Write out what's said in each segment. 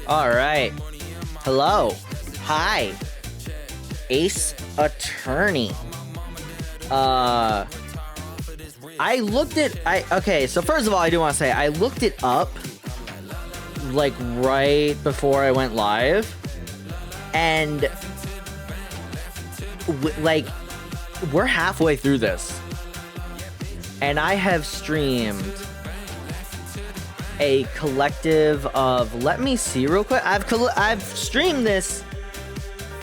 All right. Hello. Hi. Ace Attorney. Okay, so first of all, I do want to say I looked it up like right before I went live, and like we're halfway through this, and I have streamed a collective of, let me see real quick. I've streamed this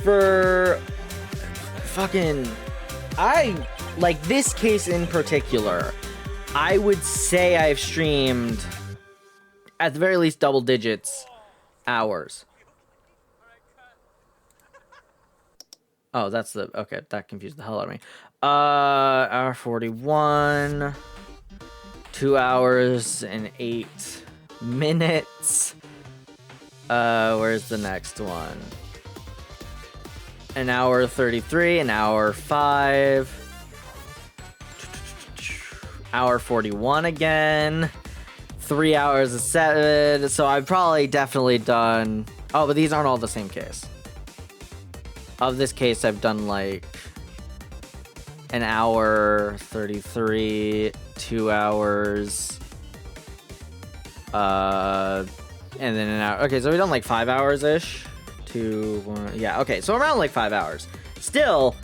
for fucking, like this case in particular, I would say I've streamed at the very least double digits hours. Oh, that's the, okay, that confused the hell out of me. Hour 41, 2 hours and 8 minutes. Where's the next one? An hour 33, an hour 5. Hour 41 again. 3 hours and 7. So I've probably definitely done... Oh, but these aren't all the same case. Of this case, I've done like an hour 33, 2 hours, and then an hour. Okay, so we've done like 5 hours-ish. 2, 1, yeah, okay, so around like 5 hours. Still,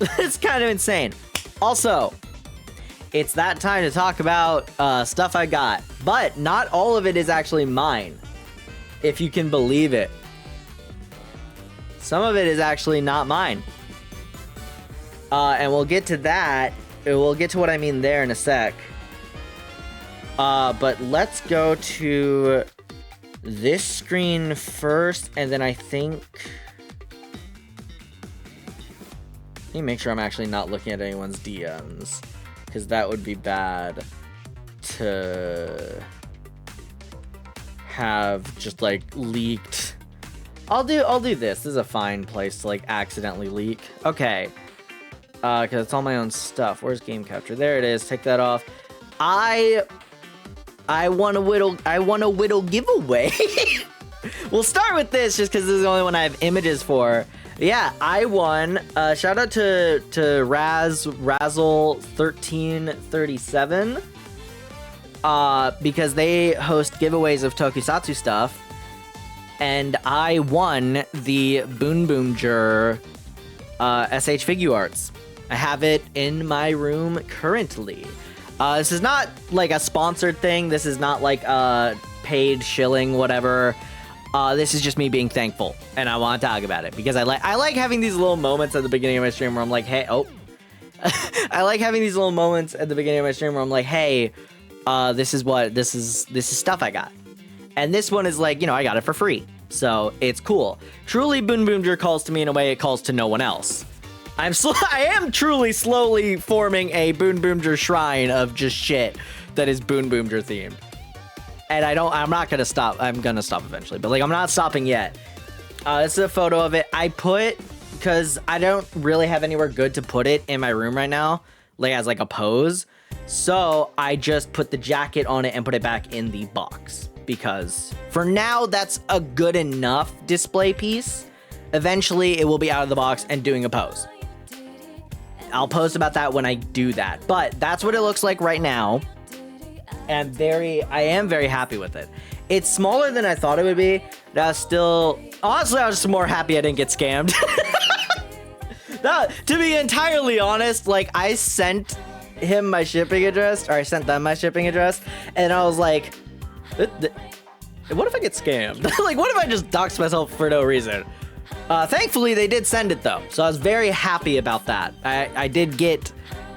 it's kind of insane. Also, it's that time to talk about stuff I got, but not all of it is actually mine, if you can believe it. Some of it is actually not mine. And we'll get to that. We'll get to what I mean there in a sec. But let's go to this screen first, and then I think... Let me make sure I'm actually not looking at anyone's DMs, because that would be bad to have just like leaked. I'll do this. This is a fine place to like accidentally leak. Okay. Cause it's all my own stuff. Where's game capture? There it is. Take that off. I want a whittle giveaway. We'll start with this just because this is the only one I have images for. Yeah, I won. Shout out to Razzle1337. Because they host giveaways of tokusatsu stuff. And I won the Boon Boomger SH Figuarts. I have it in my room currently. This is not like a sponsored thing. This is not like paid shilling, whatever. This is just me being thankful, and I want to talk about it because I like having these little moments at the beginning of my stream where I'm like, hey, oh. I like having these little moments at the beginning of my stream where I'm like, hey, this is stuff I got. And this one is like, you know, I got it for free. So it's cool. Truly, Boon Boomger calls to me in a way it calls to no one else. I am truly slowly forming a Boon Boomger shrine of just shit that is Boon Boomger themed. And I'm not gonna stop. I'm gonna stop eventually, but like, I'm not stopping yet. This is a photo of it. I put, because I don't really have anywhere good to put it in my room right now, like as like a pose. So I just put the jacket on it and put it back in the box. Because for now, that's a good enough display piece. Eventually, it will be out of the box and doing a pose. I'll post about that when I do that. But that's what it looks like right now. And I am very happy with it. It's smaller than I thought it would be. Honestly, I was just more happy I didn't get scammed. To be entirely honest, like, I sent him my shipping address, or I sent them my shipping address, and I was like, what if I get scammed? Like, what if I just doxed myself for no reason? Thankfully, they did send it, though, so I was very happy about that. I did get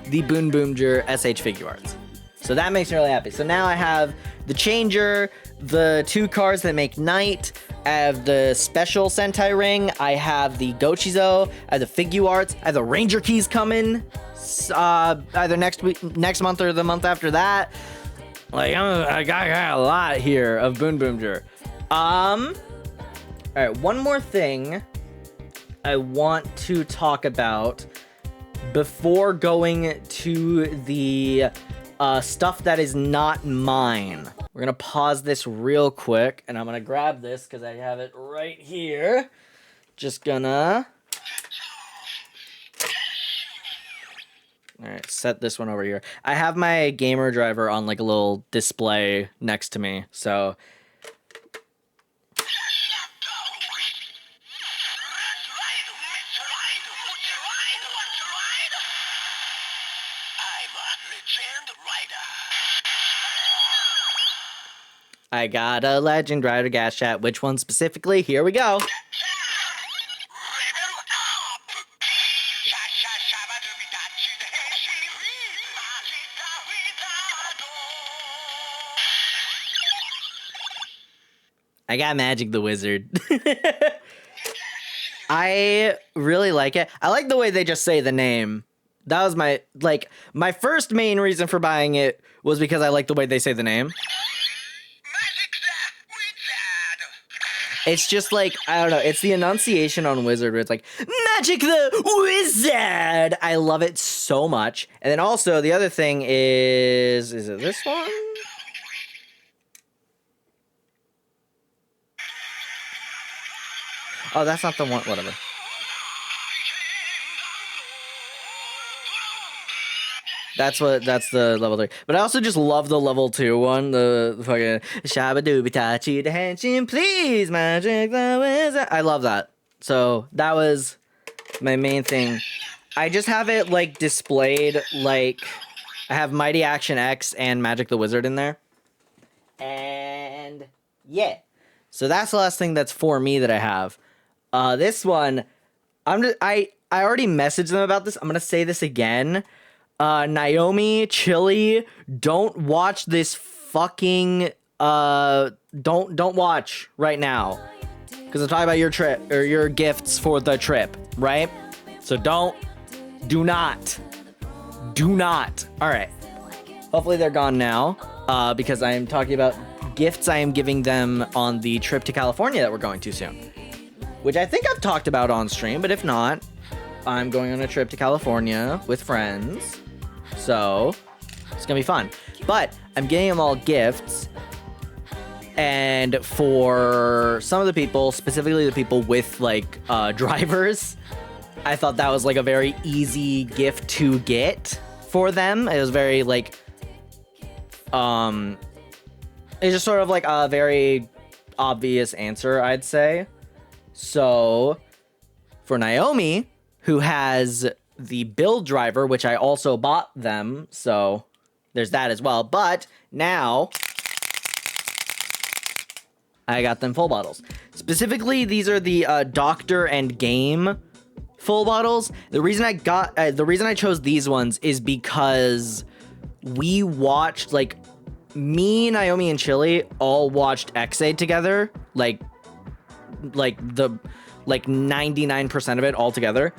the Boon Boomger SH Figuarts. So that makes me really happy. So now I have the Changer, the 2 cards that make Night, I have the special Sentai ring, I have the Gochizo, I have the Figuarts, I have the Ranger keys coming, either next month or the month after that. Like, I got a lot here of Boon Boomger. Alright, one more thing I want to talk about before going to the stuff that is not mine We're gonna pause this real quick, and I'm gonna grab this because I have it right here. Just gonna... All right, set this one over here. I have my gamer driver on like a little display next to me, so... I got a Legend Rider gas chat. Which one specifically? Here we go. I got Magic the Wizard. I really like it. I like the way they just say the name. That was my first main reason for buying it was because I like the way they say the name. It's just like, I don't know, it's the enunciation on Wizard where it's like, Magic the Wizard! I love it so much. And then also, the other thing is it this one? Oh, that's not the one, whatever. That's the level 3. But I also just love the level 2 one, the fucking Shabba-dooby-tachi the henshin, please, Magic the Wizard. I love that. So that was my main thing. I just have it like displayed like I have Mighty Action X and Magic the Wizard in there. And yeah. So that's the last thing that's for me that I have. This one, I already messaged them about this. I'm gonna say this again. Naomi, Chili, don't watch this fucking don't watch right now. Because I'm talking about your trip or your gifts for the trip, right? So do not. Alright. Hopefully they're gone now. Because I am talking about gifts I am giving them on the trip to California that we're going to soon. Which I think I've talked about on stream, but if not, I'm going on a trip to California with friends. So, it's gonna be fun. But, I'm getting them all gifts. And for some of the people, specifically the people with, like, drivers, I thought that was, like, a very easy gift to get for them. It was very, like, it's just sort of, like, a very obvious answer, I'd say. So, for Naomi, who has the build driver, which I also bought them, so there's that as well. But now, I got them full bottles. Specifically, these are the Doctor and Game full bottles. The reason I chose these ones is because we watched, like, me, Naomi, and Chili all watched X-Aid together, like 99% of it all together.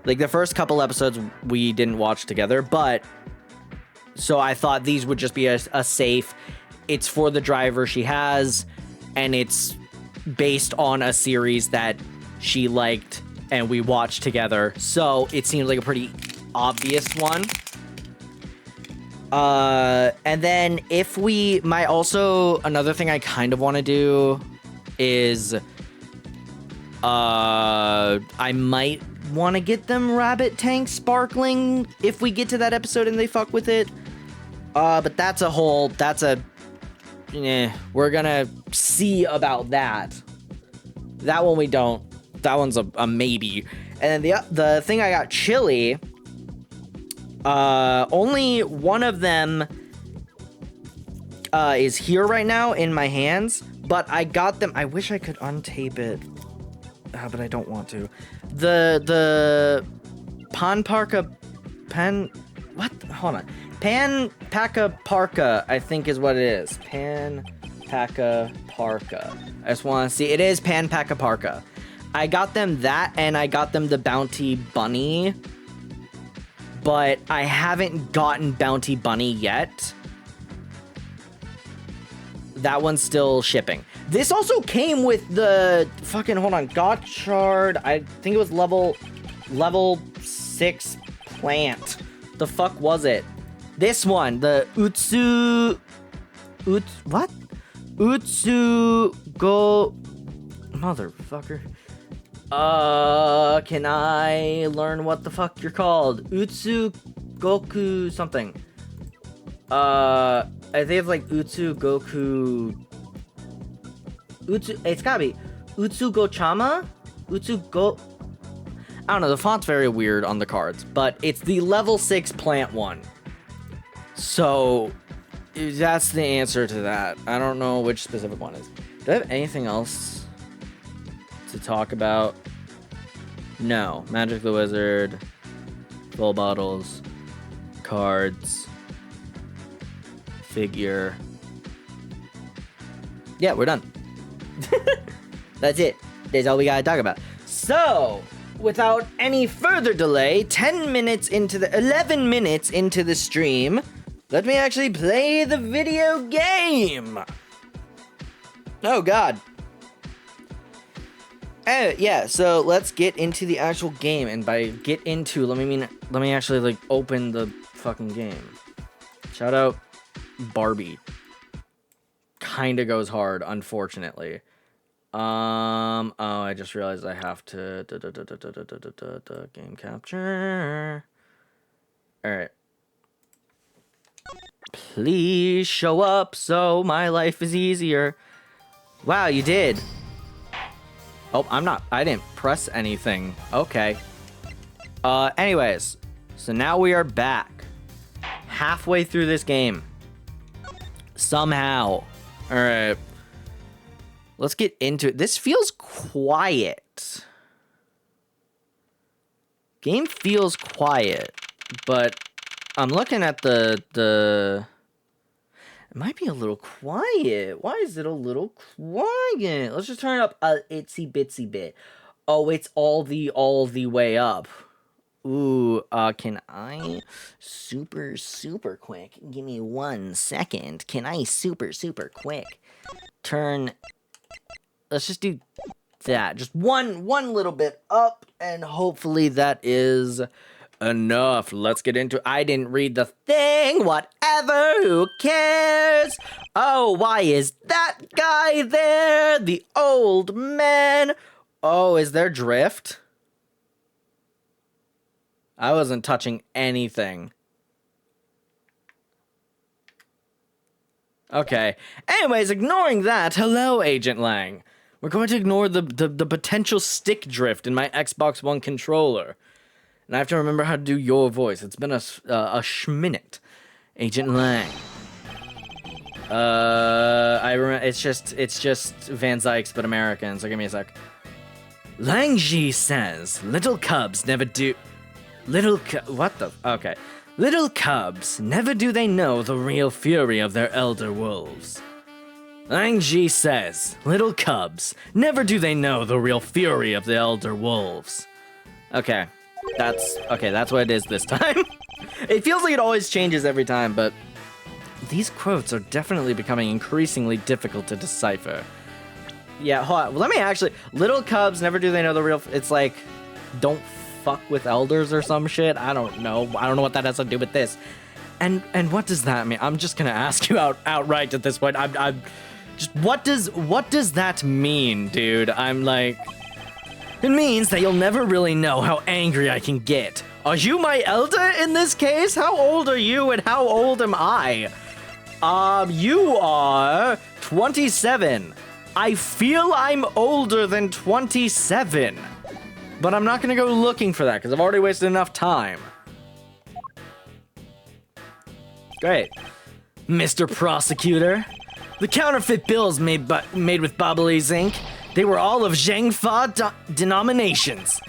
Like, the first couple episodes we didn't watch together, but so I thought these would just be a safe, it's for the driver she has, and it's based on a series that she liked and we watched together. So it seemed like a pretty obvious one. And then another thing I kind of want to do is I might want to get them Rabbit Tank Sparkling if we get to that episode and they fuck with it. But we're gonna see about that. That one we don't. That one's a maybe. And then the thing I got Chili, only one of them is here right now in my hands, but I got them. I wish I could untape it. But I don't want to. The Panparka Parka, I think is what it is. Panpaca Parka. I just want to see. It is Panpaca Parka. I got them that, and I got them the Bounty Bunny. But I haven't gotten Bounty Bunny yet. That one's still shipping. This also came with the fucking, hold on, Gotchard. I think it was level 6 plant. The fuck was it? This one, the What? Utsu go... Motherfucker. Can I learn what the fuck you're called? Utsu Goku something. I think it's like Utsu Goku... it's gotta be Utsu Gochama? Utsu Go... I don't know, the font's very weird on the cards, but it's the level 6 plant one. So, that's the answer to that. I don't know which specific one is. Do I have anything else to talk about? No. Magic the Wizard, full bottles, cards, figure. Yeah, we're done. That's it. That's all we gotta talk about. So, without any further delay, 11 minutes into the stream, let me actually play the video game. Oh God. Yeah, so let's get into the actual game, and by get into, let me actually like open the fucking game. Shout out Barbie. Kinda goes hard, unfortunately. Oh, I just realized I have to game capture. All right. Please show up so my life is easier. Wow, you did. Oh, I didn't press anything. Okay. Anyways, so now we are back. Halfway through this game. Somehow. All right. Let's get into it. This feels quiet. Game feels quiet, but I'm looking at the... It might be a little quiet. Why is it a little quiet? Let's just turn it up a itsy bitsy bit. Oh, it's all the way up. Ooh, can I super quick? Give me 1 second. Can I super quick turn... Let's just do that. Just one little bit up, and hopefully that is enough. Let's get into it. I didn't read the thing. Whatever. Who cares? Oh, why is that guy there? The old man. Oh, is there drift? I wasn't touching anything. Okay. Anyways, ignoring that, hello, Agent Lang. We're going to ignore the potential stick drift in my Xbox One controller. And I have to remember how to do your voice. It's been a schminute. Agent Lang. I remember, it's just Van Zykes, but American, so give me a sec. Lang Ji says, little cubs never do... Okay. Little cubs, never do they know the real fury of their elder wolves. Lang Ji says, little cubs, never do they know the real fury of the elder wolves. Okay, that's what it is this time. It feels like it always changes every time, but these quotes are definitely becoming increasingly difficult to decipher. Yeah, hold on, let me actually, little cubs, never do they know the real, it's like, don't fuck with elders or some shit. I don't know what that has to do with this. And what does that mean? I'm just gonna ask you outright at this point. I'm just, what does that mean, dude? I'm like, it means that you'll never really know how angry I can get. Are you my elder in this case? How old are you and how old am I? You are 27. I feel I'm older than 27. But I'm not gonna go looking for that because I've already wasted enough time. Great. Mr. Prosecutor, the counterfeit bills made with Babalese ink, they were all of Zhangfa denominations.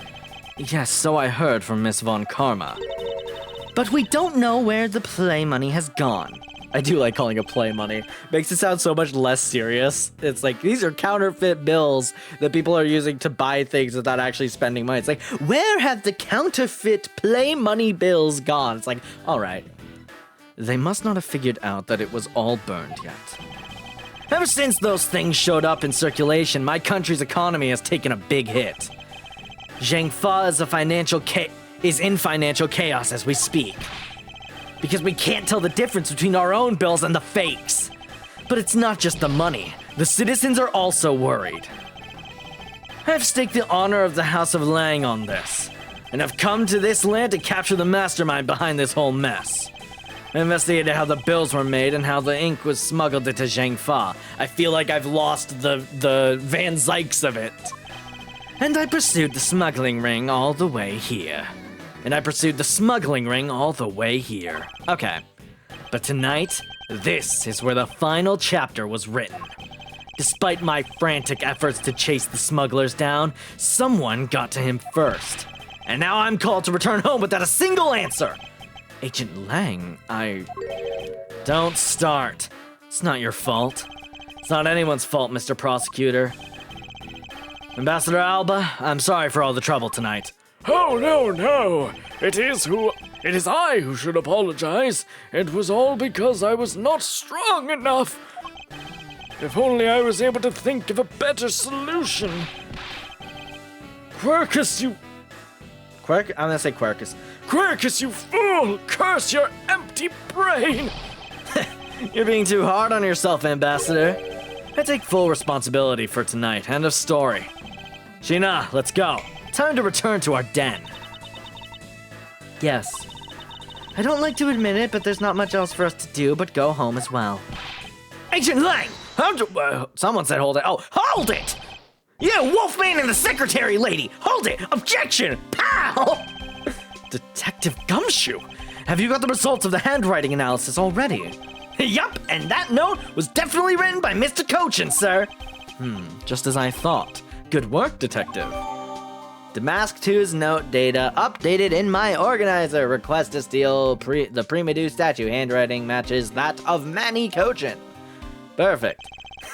Yes, so I heard from Miss Von Karma. But we don't know where the play money has gone. I do like calling it play money. Makes it sound so much less serious. It's like, these are counterfeit bills that people are using to buy things without actually spending money. It's like, where have the counterfeit play money bills gone? It's like, all right. They must not have figured out that it was all burned yet. Ever since those things showed up in circulation, my country's economy has taken a big hit. Zhangfa is in financial chaos as we speak. Because we can't tell the difference between our own bills and the fakes. But it's not just the money. The citizens are also worried. I have staked the honor of the House of Lang on this, and have come to this land to capture the mastermind behind this whole mess. I investigated how the bills were made and how the ink was smuggled into Zhangfa. I feel like I've lost the Van Zykes of it. And I pursued the smuggling ring all the way here. Okay. But tonight, this is where the final chapter was written. Despite my frantic efforts to chase the smugglers down, someone got to him first. And now I'm called to return home without a single answer. Agent Lang, Don't start. It's not your fault. It's not anyone's fault, Mr. Prosecutor. Ambassador Alba, I'm sorry for all the trouble tonight. Oh, no. It is I who should apologize. It was all because I was not strong enough. If only I was able to think of a better solution. Quercus, you... I'm gonna say Quercus. Quercus, you fool! Curse your empty brain! You're being too hard on yourself, Ambassador. I take full responsibility for tonight. End of story. Sheena, let's go. Time to return to our den. Yes. I don't like to admit it, but there's not much else for us to do but go home as well. Agent Lang! Someone said hold it. Oh, hold it! Yeah, Wolfman and the secretary lady! Hold it! Objection! Pow! Detective Gumshoe, have you got the results of the handwriting analysis already? Yup, and that note was definitely written by Mr. Cochin, sir. Just as I thought. Good work, Detective. Damask 2's note data updated in my organizer. Request to steal the Primadou statue. Handwriting matches that of Manny Cochin. Perfect.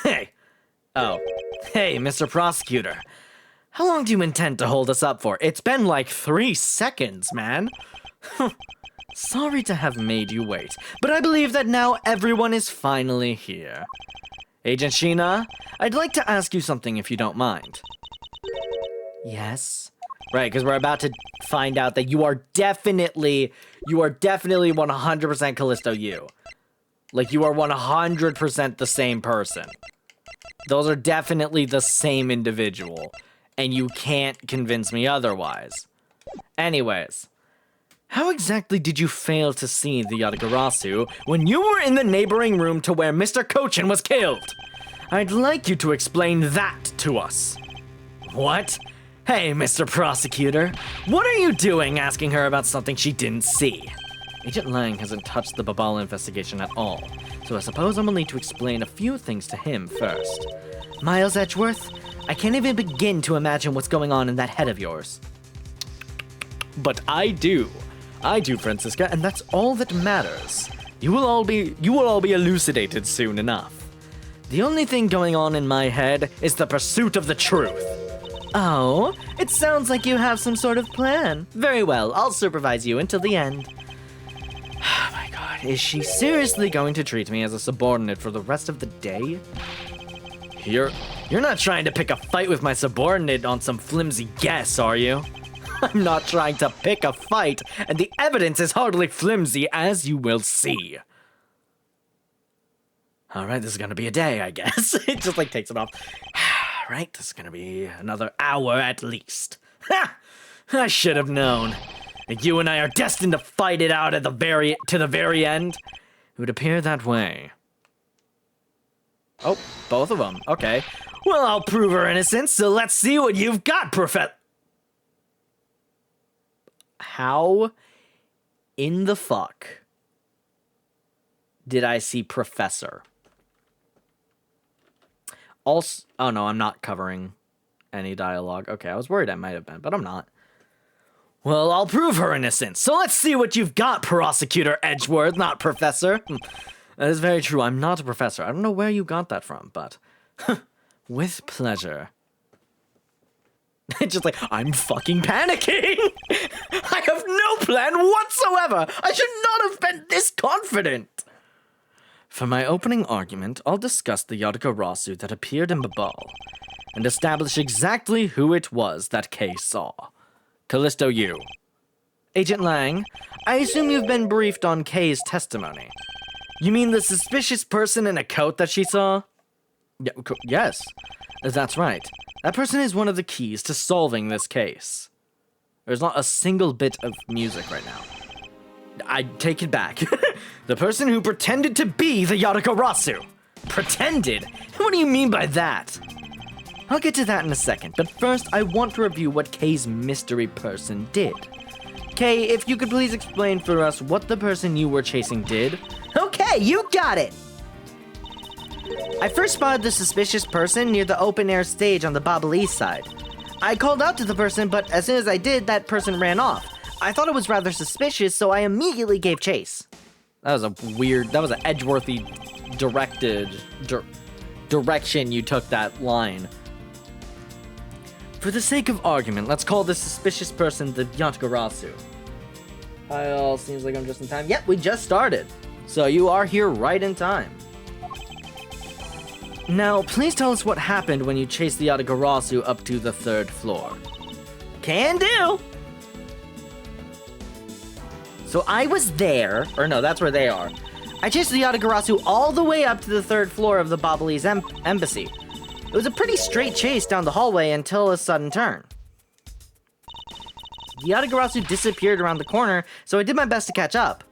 Hey. Oh. Hey, Mr. Prosecutor. How long do you intend to hold us up for? It's been like 3 seconds, man. Sorry to have made you wait, but I believe that now everyone is finally here. Agent Sheena, I'd like to ask you something if you don't mind. Yes? Right, because we're about to find out that you are definitely 100% Callisto you. Like, you are 100% the same person. Those are definitely the same individual, and you can't convince me otherwise. Anyways, how exactly did you fail to see the Yatagarasu when you were in the neighboring room to where Mr. Cochin was killed? I'd like you to explain that to us. What? Hey, Mr. Prosecutor, what are you doing asking her about something she didn't see? Agent Lang hasn't touched the Babala investigation at all, so I suppose I'm gonna need to explain a few things to him first. Miles Edgeworth, I can't even begin to imagine what's going on in that head of yours. But I do, Francisca, and that's all that matters. You will all be elucidated soon enough. The only thing going on in my head is the pursuit of the truth. Oh, it sounds like you have some sort of plan. Very well, I'll supervise you until the end. Oh my god, is she seriously going to treat me as a subordinate for the rest of the day? You're not trying to pick a fight with my subordinate on some flimsy guess, are you? I'm not trying to pick a fight, and the evidence is hardly flimsy, as you will see. Alright, this is gonna be a day, I guess. It just, like, takes it off. Right, this is gonna be another hour at least. Ha! I should have known. You and I are destined to fight it out to the very end. It would appear that way. Oh, both of them. Okay. Well, I'll prove her innocence, so let's see what you've got, How in the fuck did I see Professor? Also, oh no, I'm not covering any dialogue. Okay, I was worried I might have been, but I'm not. Well, I'll prove her innocence, so let's see what you've got, Prosecutor Edgeworth, not Professor. That is very true, I'm not a professor. I don't know where you got that from, but with pleasure. It's just like, I'm fucking panicking! I have no plan whatsoever! I should not have been this confident! For my opening argument, I'll discuss the Yatagarasu that appeared in Babal, and establish exactly who it was that Kay saw. Callisto U. Agent Lang, I assume you've been briefed on Kay's testimony. You mean the suspicious person in a coat that she saw? Yeah, yes, that's right. That person is one of the keys to solving this case. There's not a single bit of music right now. I take it back. The person who pretended to be the Yatagarasu. Pretended? What do you mean by that? I'll get to that in a second, but first I want to review what Kay's mystery person did. Kay, if you could please explain for us what the person you were chasing did. Okay, you got it! I first spotted the suspicious person near the open-air stage on the Bobbly side. I called out to the person, but as soon as I did, that person ran off. I thought it was rather suspicious, so I immediately gave chase. That was an Edgeworthy direction you took that line. For the sake of argument, let's call this suspicious person the Yatagarasu. Hi, seems like I'm just in time. Yep, we just started. So you are here right in time. Now, please tell us what happened when you chased the Yatagarasu up to the 3rd floor. Can do! So I was there, or no, that's where they are. I chased the Yatagarasu all the way up to the 3rd floor of the Bobbly's embassy. It was a pretty straight chase down the hallway until a sudden turn. The Yatagarasu disappeared around the corner, so I did my best to catch up.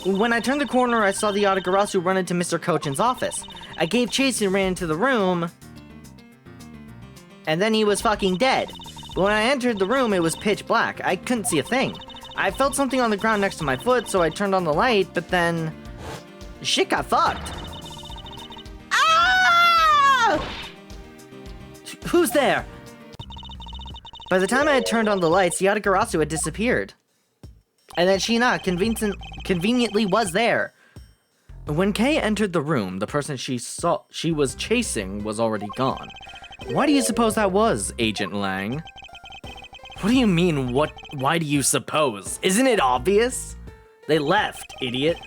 When I turned the corner, I saw the Yatagarasu run into Mr. Kochin's office. I gave chase and ran into the room, and then he was fucking dead. But when I entered the room, it was pitch black. I couldn't see a thing. I felt something on the ground next to my foot, so I turned on the light, but then shit got fucked. Ah! Who's there? By the time I had turned on the lights, the Yatagarasu had disappeared. And then Sheena conveniently was there. When Kay entered the room, the person she was chasing was already gone. Why do you suppose that was, Agent Lang? What do you mean, why do you suppose? Isn't it obvious? They left, idiot.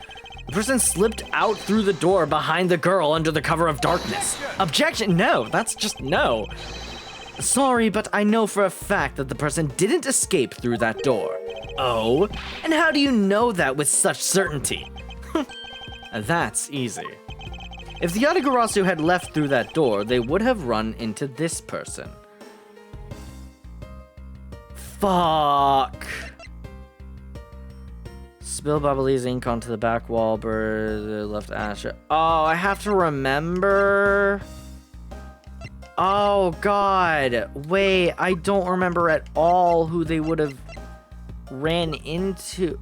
The person slipped out through the door behind the girl under the cover of darkness. Objection! No, that's just no. Sorry, but I know for a fact that the person didn't escape through that door. Oh? And how do you know that with such certainty? That's easy. If the Yatagarasu had left through that door, they would have run into this person. Fuck. Spill Bobbly's ink onto the back wall, bird left ash. Oh, I have to remember. Oh, God. Wait, I don't remember at all who they would have ran into.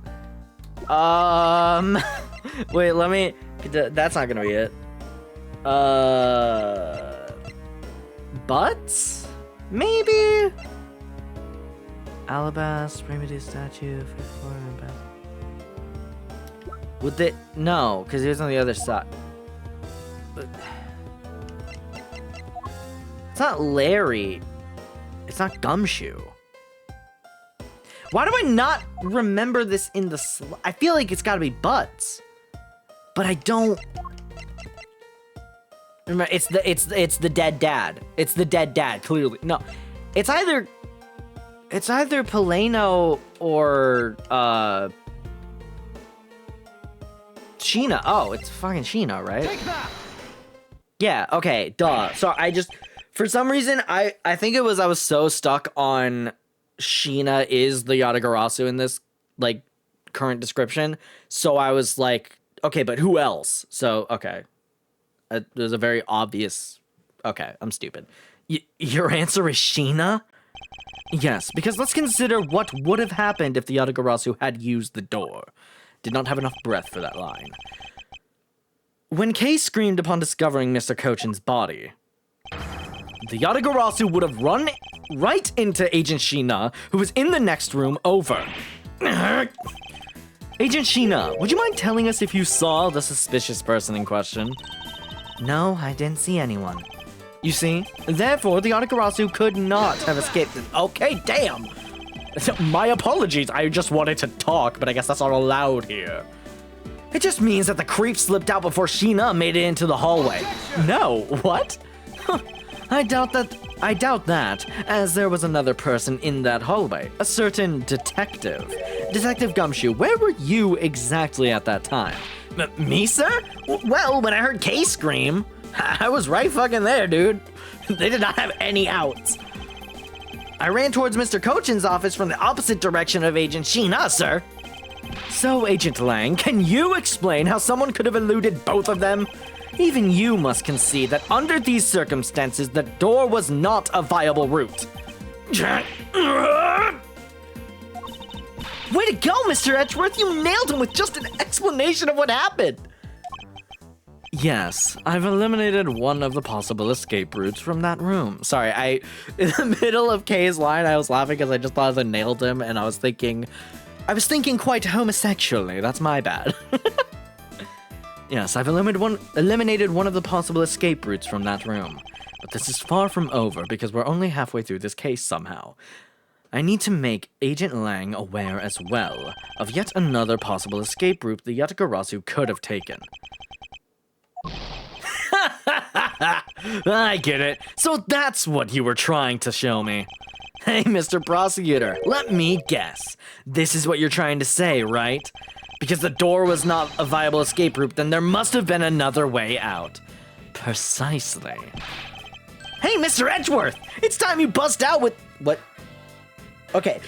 Wait, let me. That's not gonna be it. Butts? Maybe? Alabaster, primitive statue, 54. Would they? No, because he was on the other side. It's not Larry. It's not Gumshoe. Why do I not remember this in the I feel like it's gotta be Butts. But I don't remember. It's the dead dad. It's the dead dad, clearly. No. It's either Poleno or Sheena. Oh, it's fucking Sheena, right? Take that. Yeah, okay, duh. So I just, for some reason, I think it was I was so stuck on Sheena is the Yatagarasu in this, like, current description. So I was like, okay, but who else? So, okay. There's a very obvious, okay, I'm stupid. Your answer is Sheena? Yes, because let's consider what would have happened if the Yatagarasu had used the door. Did not have enough breath for that line. When Kay screamed upon discovering Mr. Kochin's body, the Yatagarasu would have run right into Agent Sheena, who was in the next room over. Agent Sheena, would you mind telling us if you saw the suspicious person in question? No, I didn't see anyone. You see? Therefore, the Yatagarasu could not have escaped. Okay, damn! My apologies, I just wanted to talk, but I guess that's not allowed here. It just means that the creep slipped out before Sheena made it into the hallway. No, what? I doubt that, as there was another person in that hallway, a certain detective. Detective Gumshoe, where were you exactly at that time? Me, sir? Well, when I heard Kay scream, I was right fucking there, dude. They did not have any outs. I ran towards Mr. Cochin's office from the opposite direction of Agent Sheena, sir. So, Agent Lang, can you explain how someone could have eluded both of them? Even you must concede that under these circumstances, the door was not a viable route. Way to go, Mr. Edgeworth! You nailed him with just an explanation of what happened! Yes, I've eliminated one of the possible escape routes from that room. Sorry, in the middle of Kay's line, I was laughing because I just thought I nailed him, and I was thinking quite homosexually. That's my bad. Yes, I've eliminated one of the possible escape routes from that room. But this is far from over because we're only halfway through this case somehow. I need to make Agent Lang aware as well of yet another possible escape route the Yatagarasu could have taken. I get it. So that's what you were trying to show me. Hey, Mr. Prosecutor, let me guess. This is what you're trying to say, right? Because the door was not a viable escape route, then there must have been another way out. Precisely. Hey, Mr. Edgeworth! It's time you bust out with... What? Okay,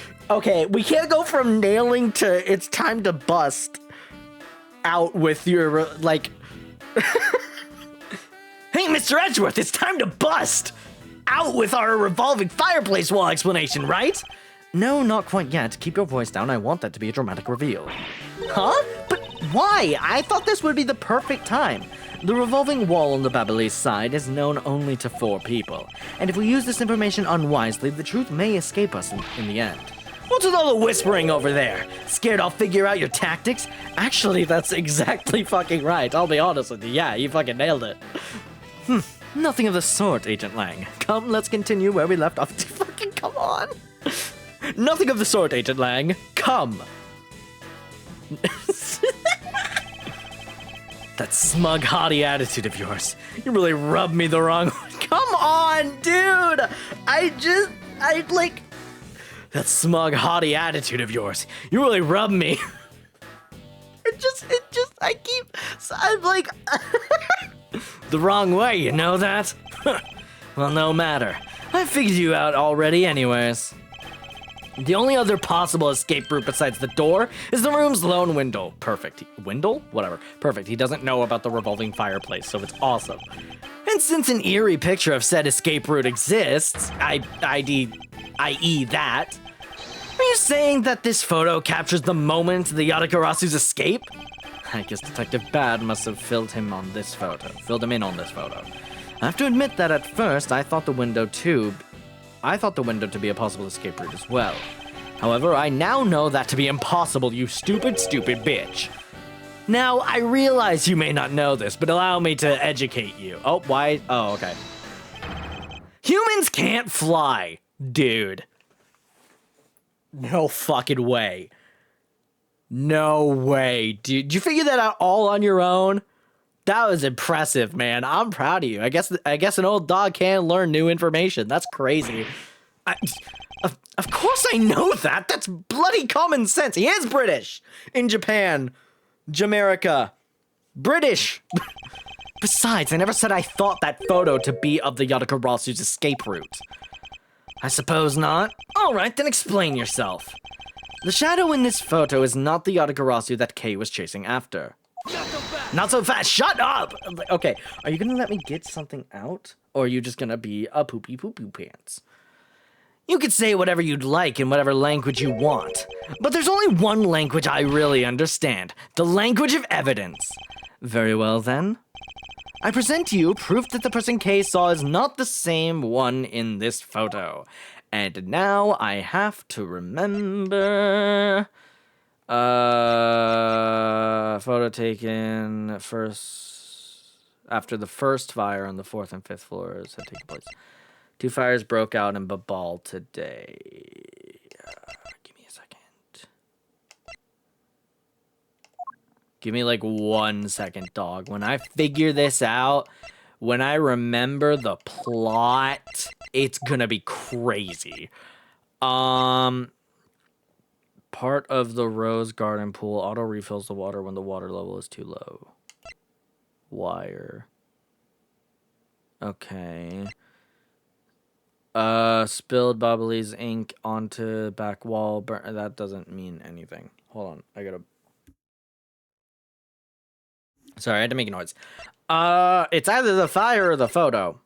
we can't go from nailing to it's time to bust out with your, like... Hey, Mr. Edgeworth, it's time to bust out with our revolving fireplace wall explanation, right? No, not quite yet. Keep your voice down. I want that to be a dramatic reveal. Huh? But why? I thought this would be the perfect time. The revolving wall on the Babyliss side is known only to 4 people, and if we use this information unwisely, the truth may escape us in the end. What's with all the whispering over there? Scared I'll figure out your tactics? Actually, that's exactly fucking right. I'll be honest with you. Yeah, you fucking nailed it. Nothing of the sort, Agent Lang. Come, let's continue where we left off. Fucking come on. Nothing of the sort, Agent Lang. Come. That smug, haughty attitude of yours. You really rubbed me the wrong way. Come on, dude. That smug, haughty attitude of yours. You really rubbed me. I'm like... The wrong way, you know that? Well, no matter. I figured you out already anyways. The only other possible escape route besides the door is the room's lone window. Perfect. Window? Whatever. Perfect. He doesn't know about the revolving fireplace, so it's awesome. And since an eerie picture of said escape route exists, i.e. that, are you saying that this photo captures the moment the Yatakarasu's escape? I guess Detective Bad must have filled him in on this photo. I have to admit that at first I thought the window to be a possible escape route as well. However, I now know that to be impossible, you stupid bitch. Now, I realize you may not know this, but allow me to educate you. Oh, why? Oh, okay. Humans can't fly, dude. No fucking way. No way, dude. Did you figure that out all on your own? That was impressive, man. I'm proud of you. I guess an old dog can learn new information. That's crazy. Of course I know that. That's bloody common sense. He is British. In Japan. Jamaica. British. Besides, I never said I thought that photo to be of the Yatakarasu's escape route. I suppose not. All right, then explain yourself. The shadow in this photo is not the Yatakarasu that Kay was chasing after. Not so fast. Shut up! Okay, are you gonna let me get something out? Or are you just gonna be a poopy poo-poo pants? You could say whatever you'd like in whatever language you want. But there's only one language I really understand. The language of evidence. Very well then. I present to you proof that the person Kay saw is not the same one in this photo. And now I have to remember... photo taken after the first fire on the 4th and 5th floors had taken place. 2 fires broke out in Babal today. Give me a second. Give me like 1 second, dog. When I figure this out, when I remember the plot, it's gonna be crazy. Part of the rose garden pool auto refills the water when the water level is too low. Wire. Okay. Spilled Bubbly's ink onto back wall. That doesn't mean anything. Hold on. I gotta... Sorry, I had to make a noise. It's either the fire or the photo.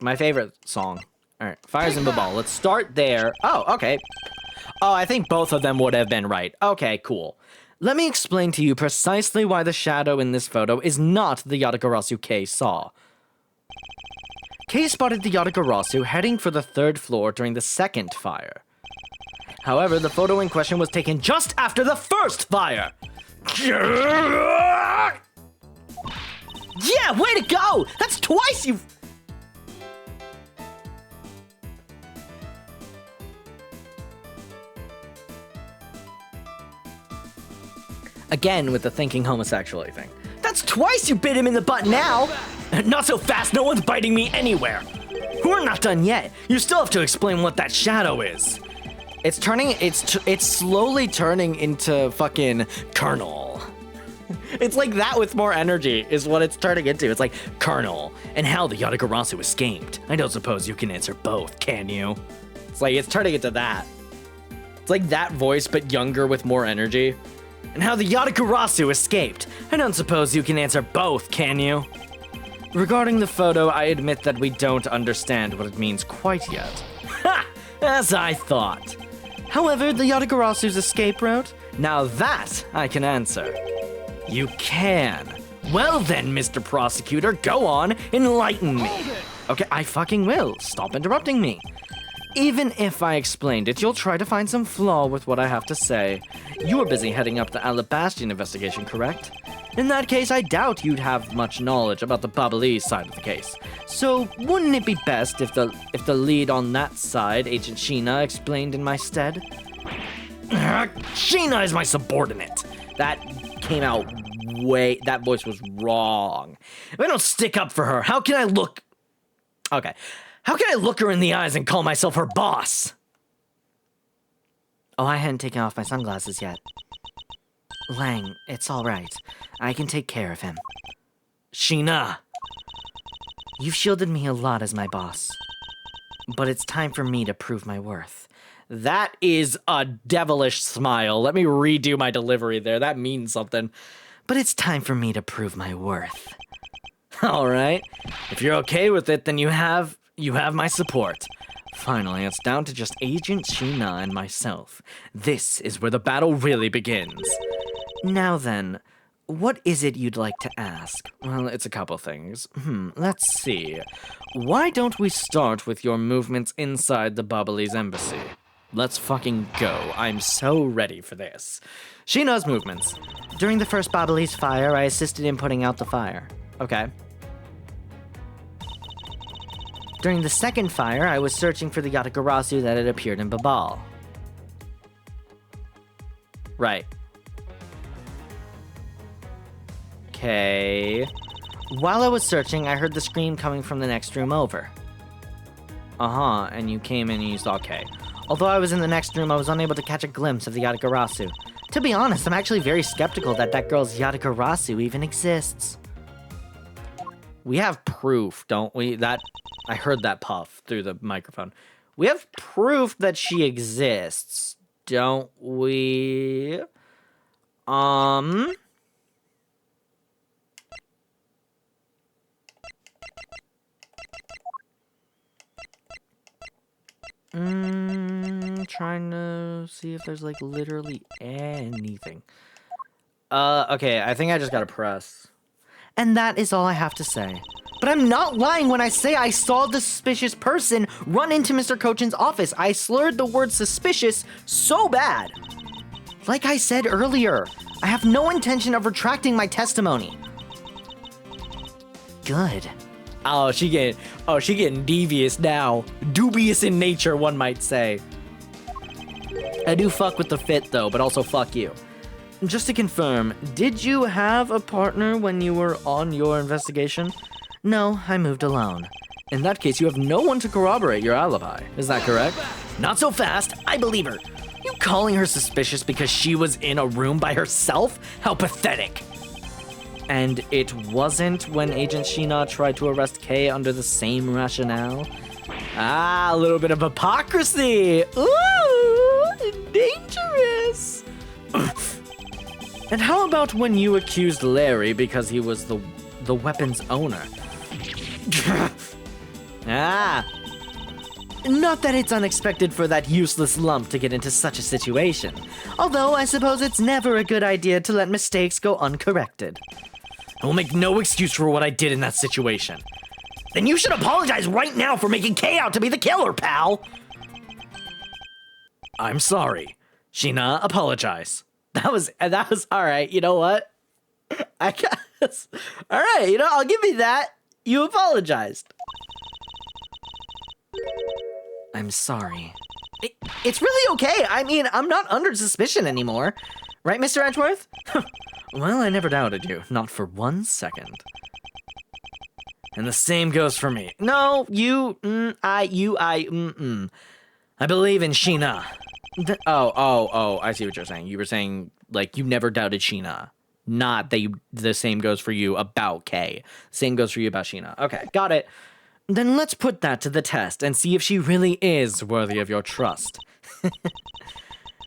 My favorite song. All right, Fires in the Ball. Let's start there. Oh, okay. Oh, I think both of them would have been right. Okay, cool. Let me explain to you precisely why the shadow in this photo is not the Yatagarasu Kei saw. Kei spotted the Yatagarasu heading for the 3rd floor during the 2nd fire. However, the photo in question was taken just after the 1st fire. Yeah, way to go! That's twice you've... Again with the thinking homosexually thing. That's twice you bit him in the butt now! Not so fast, no one's biting me anywhere! We're not done yet. You still have to explain what that shadow is. It's slowly turning into fucking Colonel. It's like that with more energy is what it's turning into. It's like, Colonel, and how the Yatagarasu escaped. I don't suppose you can answer both, can you? It's like, it's turning into that. It's like that voice, but younger with more energy. And how the Yatagarasu escaped. I don't suppose you can answer both, can you? Regarding the photo, I admit that we don't understand what it means quite yet. Ha! As I thought. However, the Yatagarasu's escape route? Now that I can answer. You can. Well then, Mr. Prosecutor, go on, enlighten me. Okay, I fucking will. Stop interrupting me. Even if I explained it, you'll try to find some flaw with what I have to say. You were busy heading up the Alabastian investigation, correct? In that case, I doubt you'd have much knowledge about the Babalese side of the case. So, wouldn't it be best if the lead on that side, Agent Sheena, explained in my stead? Sheena is my subordinate. That came out that voice was wrong. If I don't stick up for her, how can I look... Okay. How can I look her in the eyes and call myself her boss? Oh, I hadn't taken off my sunglasses yet. Lang, it's all right. I can take care of him. Sheena! You've shielded me a lot as my boss. But it's time for me to prove my worth. That is a devilish smile. Let me redo my delivery there. That means something. But it's time for me to prove my worth. All right. If you're okay with it, then you have my support. Finally, it's down to just Agent Sheena and myself. This is where the battle really begins. Now then, what is it you'd like to ask? Well, it's a couple things. Let's see. Why don't we start with your movements inside the Babalese embassy? Let's fucking go. I'm so ready for this. Sheena's movements. During the first Babalese fire, I assisted in putting out the fire. Okay. During the second fire, I was searching for the Yatagarasu that had appeared in Babal. Right. Okay. While I was searching, I heard the scream coming from the next room over. Uh-huh, and you came in and you saw, okay. Although I was in the next room, I was unable to catch a glimpse of the Yatagarasu. To be honest, I'm actually very skeptical that girl's Yatagarasu even exists. We have proof, don't we? I heard that puff through the microphone. We have proof that she exists, don't we? Trying to see if there's like literally anything. Okay, I think I just gotta press. And that is all I have to say. But I'm not lying when I say I saw the suspicious person run into Mr. Cochin's office. I slurred the word suspicious so bad. Like I said earlier, I have no intention of retracting my testimony. Good. Oh, she getting devious now. Dubious in nature, one might say. I do fuck with the fit though, but also fuck you. Just to confirm, did you have a partner when you were on your investigation? No, I moved alone. In that case, you have no one to corroborate your alibi. Is that correct? Not so fast. I believe her. You calling her suspicious because she was in a room by herself? How pathetic. And it wasn't when Agent Sheena tried to arrest Kay under the same rationale? Ah, a little bit of hypocrisy. Ooh, dangerous. And how about when you accused Larry because he was the weapon's owner? Ah. Not that it's unexpected for that useless lump to get into such a situation. Although I suppose it's never a good idea to let mistakes go uncorrected. I will make no excuse for what I did in that situation. Then you should apologize right now for making Kay out to be the killer, pal! I'm sorry. Sheena, apologize. That was alright, you know what? I guess. Alright, you know, I'll give you that. You apologized. I'm sorry. It's really okay. I mean, I'm not under suspicion anymore. Right, Mr. Edgeworth? Well, I never doubted you. Not for 1 second. And the same goes for me. No, I believe in Sheena. Oh, I see what you're saying. You were saying, like, you never doubted Sheena. Not that the same goes for you about Kay. Same goes for you about Sheena. Okay, got it. Then let's put that to the test and see if she really is worthy of your trust.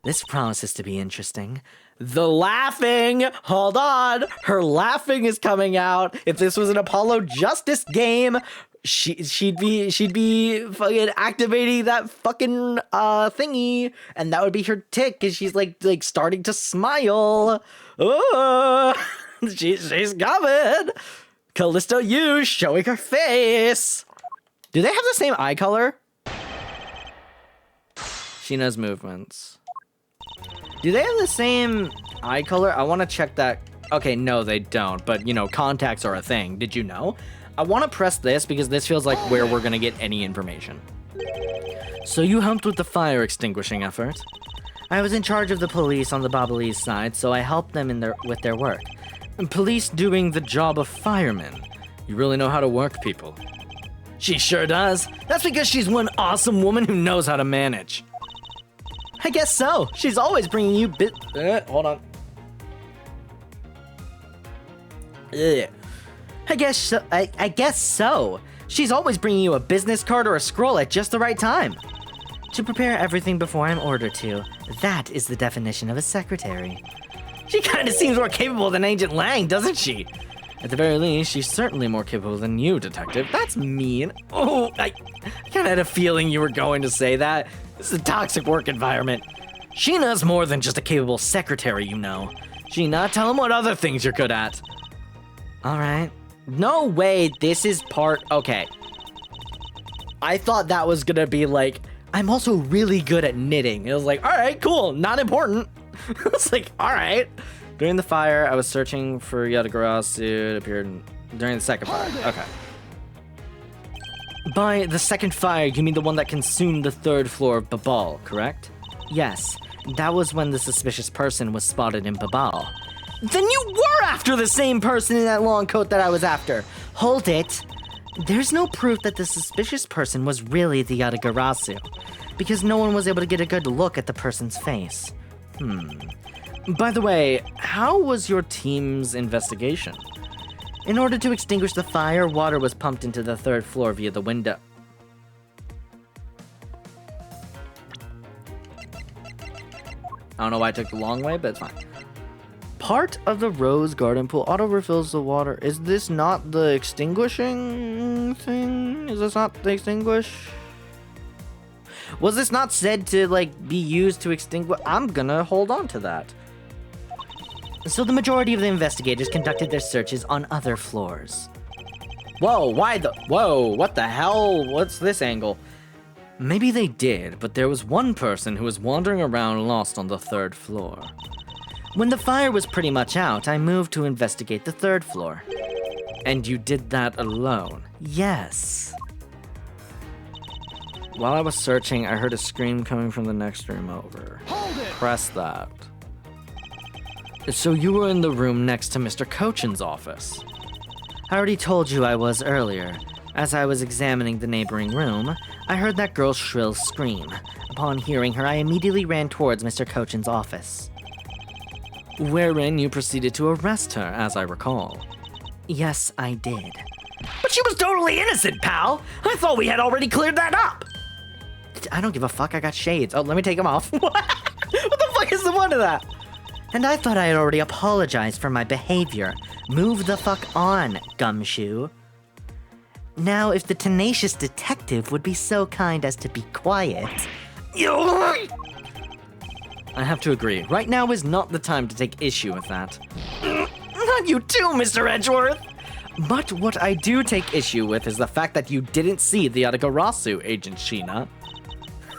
This promises to be interesting. The laughing! Hold on! Her laughing is coming out. If this was an Apollo Justice game, she'd be fucking activating that fucking thingy, and that would be her tick, because she's like starting to smile. Oh, she's coming. Callisto Yu showing her face. Do they have the same eye color? Sheena's movements. Do they have the same eye color? I want to check that. Okay, no, they don't. But, you know, contacts are a thing. Did you know? I want to press this because this feels like where we're going to get any information. So you helped with the fire extinguishing effort. I was in charge of the police on the Babalese side, so I helped them with their work. And police doing the job of firemen. You really know how to work people. She sure does. That's because she's one awesome woman who knows how to manage. I guess so. She's always bringing you hold on. Ugh. I guess so. She's always bringing you a business card or a scroll at just the right time. To prepare everything before I'm ordered to. That is the definition of a secretary. She kind of seems more capable than Agent Lang, doesn't she? At the very least, she's certainly more capable than you, Detective. That's mean. Oh, I kind of had a feeling you were going to say that. This is a toxic work environment. Sheena's more than just a capable secretary, you know. Sheena, tell him what other things you're good at. All right. No way, this is part... Okay. I thought that was gonna be like, I'm also really good at knitting. It was like, all right, cool, not important. It's like, all right. During the fire, I was searching for Yatagarasu. It appeared during the second fire. Okay. By the second fire, you mean the one that consumed the 3rd floor of Babal, correct? Yes. That was when the suspicious person was spotted in Babal. Then you were after the same person in that long coat that I was after. Hold it. There's no proof that the suspicious person was really the Yatagarasu, because no one was able to get a good look at the person's face. By the way, how was your team's investigation? In order to extinguish the fire, water was pumped into the 3rd floor via the window. I don't know why I took the long way, but it's fine. Part of the rose garden pool auto refills the water. Is this not the extinguishing thing? Is this not the extinguish? Was this not said to, like, be used to extinguish? I'm gonna hold on to that. So the majority of the investigators conducted their searches on other floors. Whoa, whoa, what the hell? What's this angle? Maybe they did, but there was one person who was wandering around lost on the 3rd floor. When the fire was pretty much out, I moved to investigate the 3rd floor. And you did that alone? Yes. While I was searching, I heard a scream coming from the next room over. Hold it! Press that. So you were in the room next to Mr. Cochin's office. I already told you I was earlier. As I was examining the neighboring room, I heard that girl's shrill scream. Upon hearing her, I immediately ran towards Mr. Cochin's office, wherein you proceeded to arrest her, as I recall. Yes, I did. But she was totally innocent, pal! I thought we had already cleared that up! I don't give a fuck, I got shades. Oh, let me take them off. What the fuck is the point of that? And I thought I had already apologized for my behavior. Move the fuck on, gumshoe. Now, if the tenacious detective would be so kind as to be quiet... I have to agree, right now is not the time to take issue with that. Not you too, Mr. Edgeworth! But what I do take issue with is the fact that you didn't see the Yatagarasu, Agent Sheena.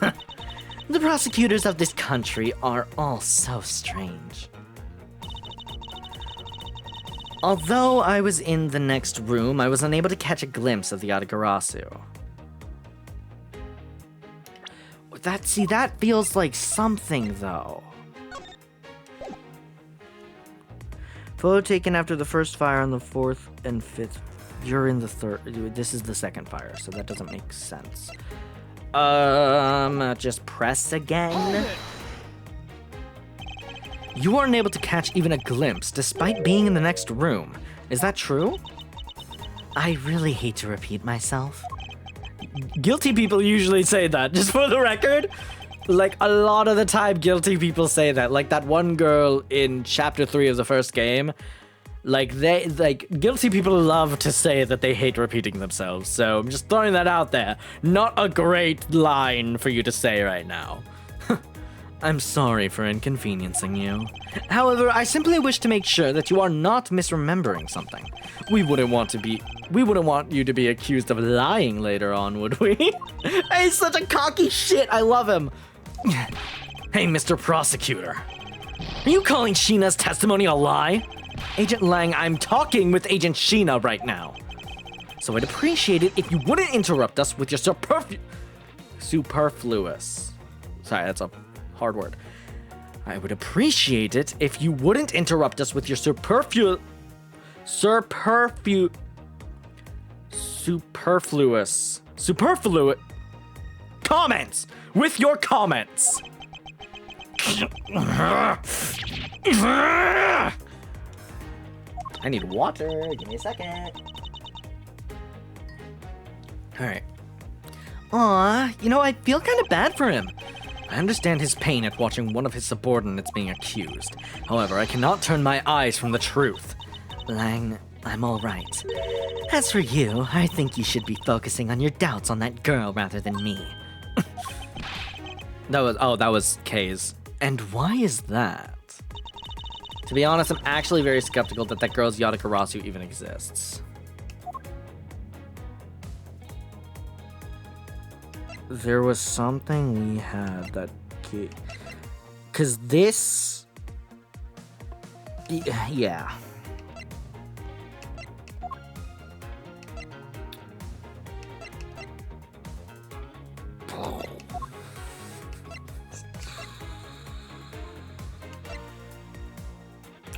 The prosecutors of this country are all so strange. Although I was in the next room, I was unable to catch a glimpse of the Yatagarasu. That feels like something, though. Photo taken after the first fire on the 4th and 5th. You're in the 3rd. This is the 2nd fire, so that doesn't make sense. Just press again. You weren't able to catch even a glimpse, despite being in the next room. Is that true? I really hate to repeat myself. Guilty people usually say that, just for the record. Like, a lot of the time, guilty people say that. Like, that one girl in Chapter 3 of the first game. Guilty people love to say that they hate repeating themselves. So, I'm just throwing that out there. Not a great line for you to say right now. I'm sorry for inconveniencing you. However, I simply wish to make sure that you are not misremembering something. We wouldn't want you to be accused of lying later on, would we? He's such a cocky shit. I love him. Hey, Mr. Prosecutor. Are you calling Sheena's testimony a lie? Agent Lang, I'm talking with Agent Sheena right now. So I'd appreciate it if you wouldn't interrupt us with your superfluous. Sorry, that's a hard word. I would appreciate it if you wouldn't interrupt us with your superfluous comments! With your comments! I need water. Give me a second. Alright. Aw, I feel kind of bad for him. I understand his pain at watching one of his subordinates being accused. However, I cannot turn my eyes from the truth. Lang, I'm all right. As for you, I think you should be focusing on your doubts on that girl rather than me. That was Kay's. And why is that? To be honest, I'm actually very skeptical that that girl's Yatagarasu even exists. There was something we had that... Because this... Yeah.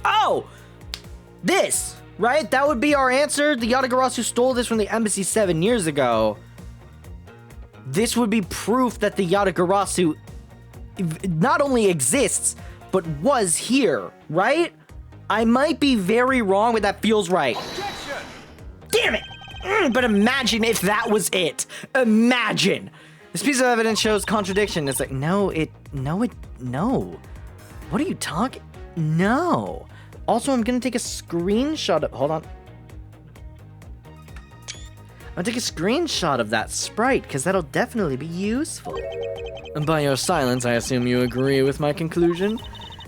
Oh! This! Right? That would be our answer. The Yatagarasu stole this from the embassy 7 years ago. This would be proof that the Yatagarasu not only exists, but was here, right? I might be very wrong, but that feels right. Objection! Damn it! But imagine if that was it. Imagine! This piece of evidence shows contradiction. It's like, no. What are you talking? No. Also, I'm gonna take a screenshot of, hold on. I'll take a screenshot of that sprite, because that'll definitely be useful. And by your silence, I assume you agree with my conclusion?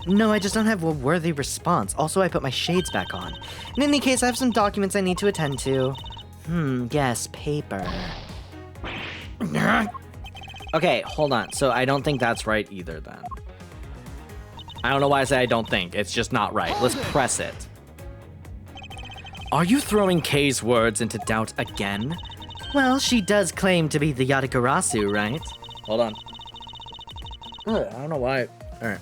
No, I just don't have a worthy response. Also, I put my shades back on. In any case, I have some documents I need to attend to. Yes, paper. Okay, hold on. So I don't think that's right either then. I don't know why I say I don't think. It's just not right. Let's press it. Are you throwing Kay's words into doubt again? Well, she does claim to be the Yatagarasu, right? Hold on. I don't know why. Alright.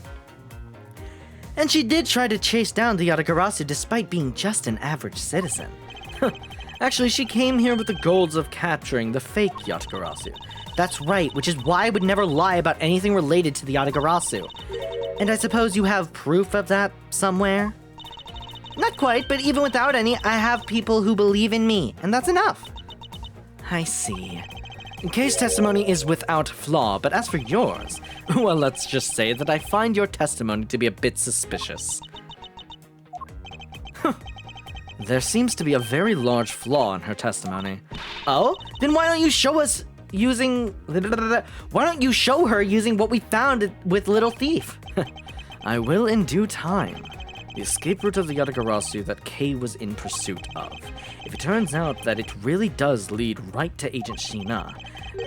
And she did try to chase down the Yatagarasu despite being just an average citizen. Actually, she came here with the goals of capturing the fake Yatagarasu. That's right, which is why I would never lie about anything related to the Yatagarasu. And I suppose you have proof of that somewhere? Not quite, but even without any, I have people who believe in me, and that's enough. I see. Kay's testimony is without flaw, but as for yours, well, let's just say that I find your testimony to be a bit suspicious. There seems to be a very large flaw in her testimony. Oh? Then why don't you show us using... Why don't you show her using what we found with Little Thief? I will in due time. The escape route of the Yatagarasu that Kay was in pursuit of. If it turns out that it really does lead right to Agent Sheena,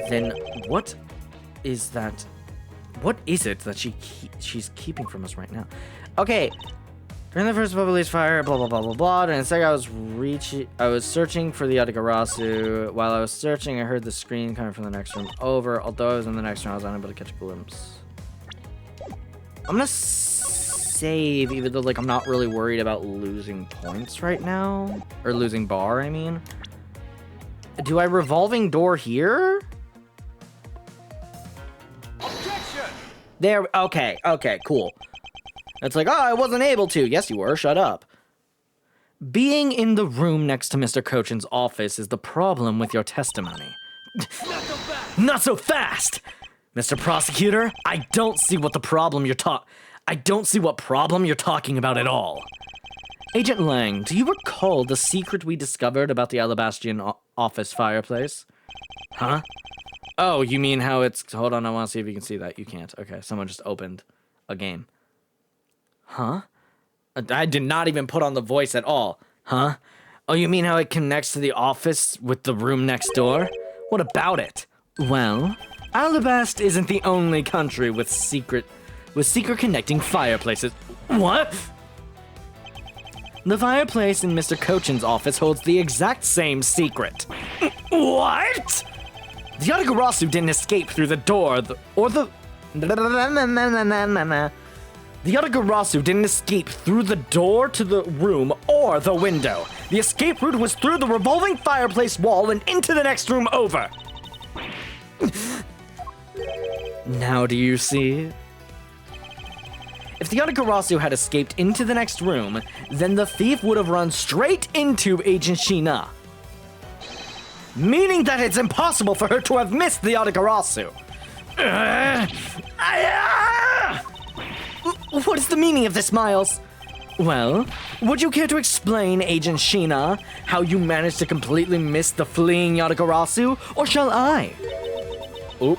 then what is that? What is it that she's keeping from us right now? Okay. During the first police fire, blah blah blah blah blah. During the second, I was searching for the Yatagarasu. While I was searching, I heard the scream coming from the next room over. Although I was in the next room, I was unable to catch a glimpse. I'm gonna save, even though like I'm not really worried about losing points right now, or losing bar. I mean, do I revolving door here? Objection! There. Okay. Okay. Cool. It's like, oh, I wasn't able to. Yes, you were. Shut up. Being in the room next to Mr. Cochin's office is the problem with your testimony. Not so fast! Mr. Prosecutor, I don't see what problem you're talking about at all. Agent Lang, do you recall the secret we discovered about the Alabastian office fireplace? Huh? Oh, you mean how it's... Hold on, I want to see if you can see that. You can't. Okay, someone just opened a game. Huh? I did not even put on the voice at all. Huh? Oh, you mean how it connects to the office with the room next door? What about it? Well, Alabast isn't the only country with secret connecting fireplaces. What? The fireplace in Mr. Cochin's office holds the exact same secret. What? The Yatagarasu didn't escape through the door, The Yatagarasu didn't escape through the door to the room or the window. The escape route was through the revolving fireplace wall and into the next room over. Now do you see? If the Yatagarasu had escaped into the next room, then the thief would have run straight into Agent Sheena. Meaning that it's impossible for her to have missed the Yatagarasu. What is the meaning of this, Miles? Well, would you care to explain, Agent Sheena, how you managed to completely miss the fleeing Yatagarasu, or shall I? Oh.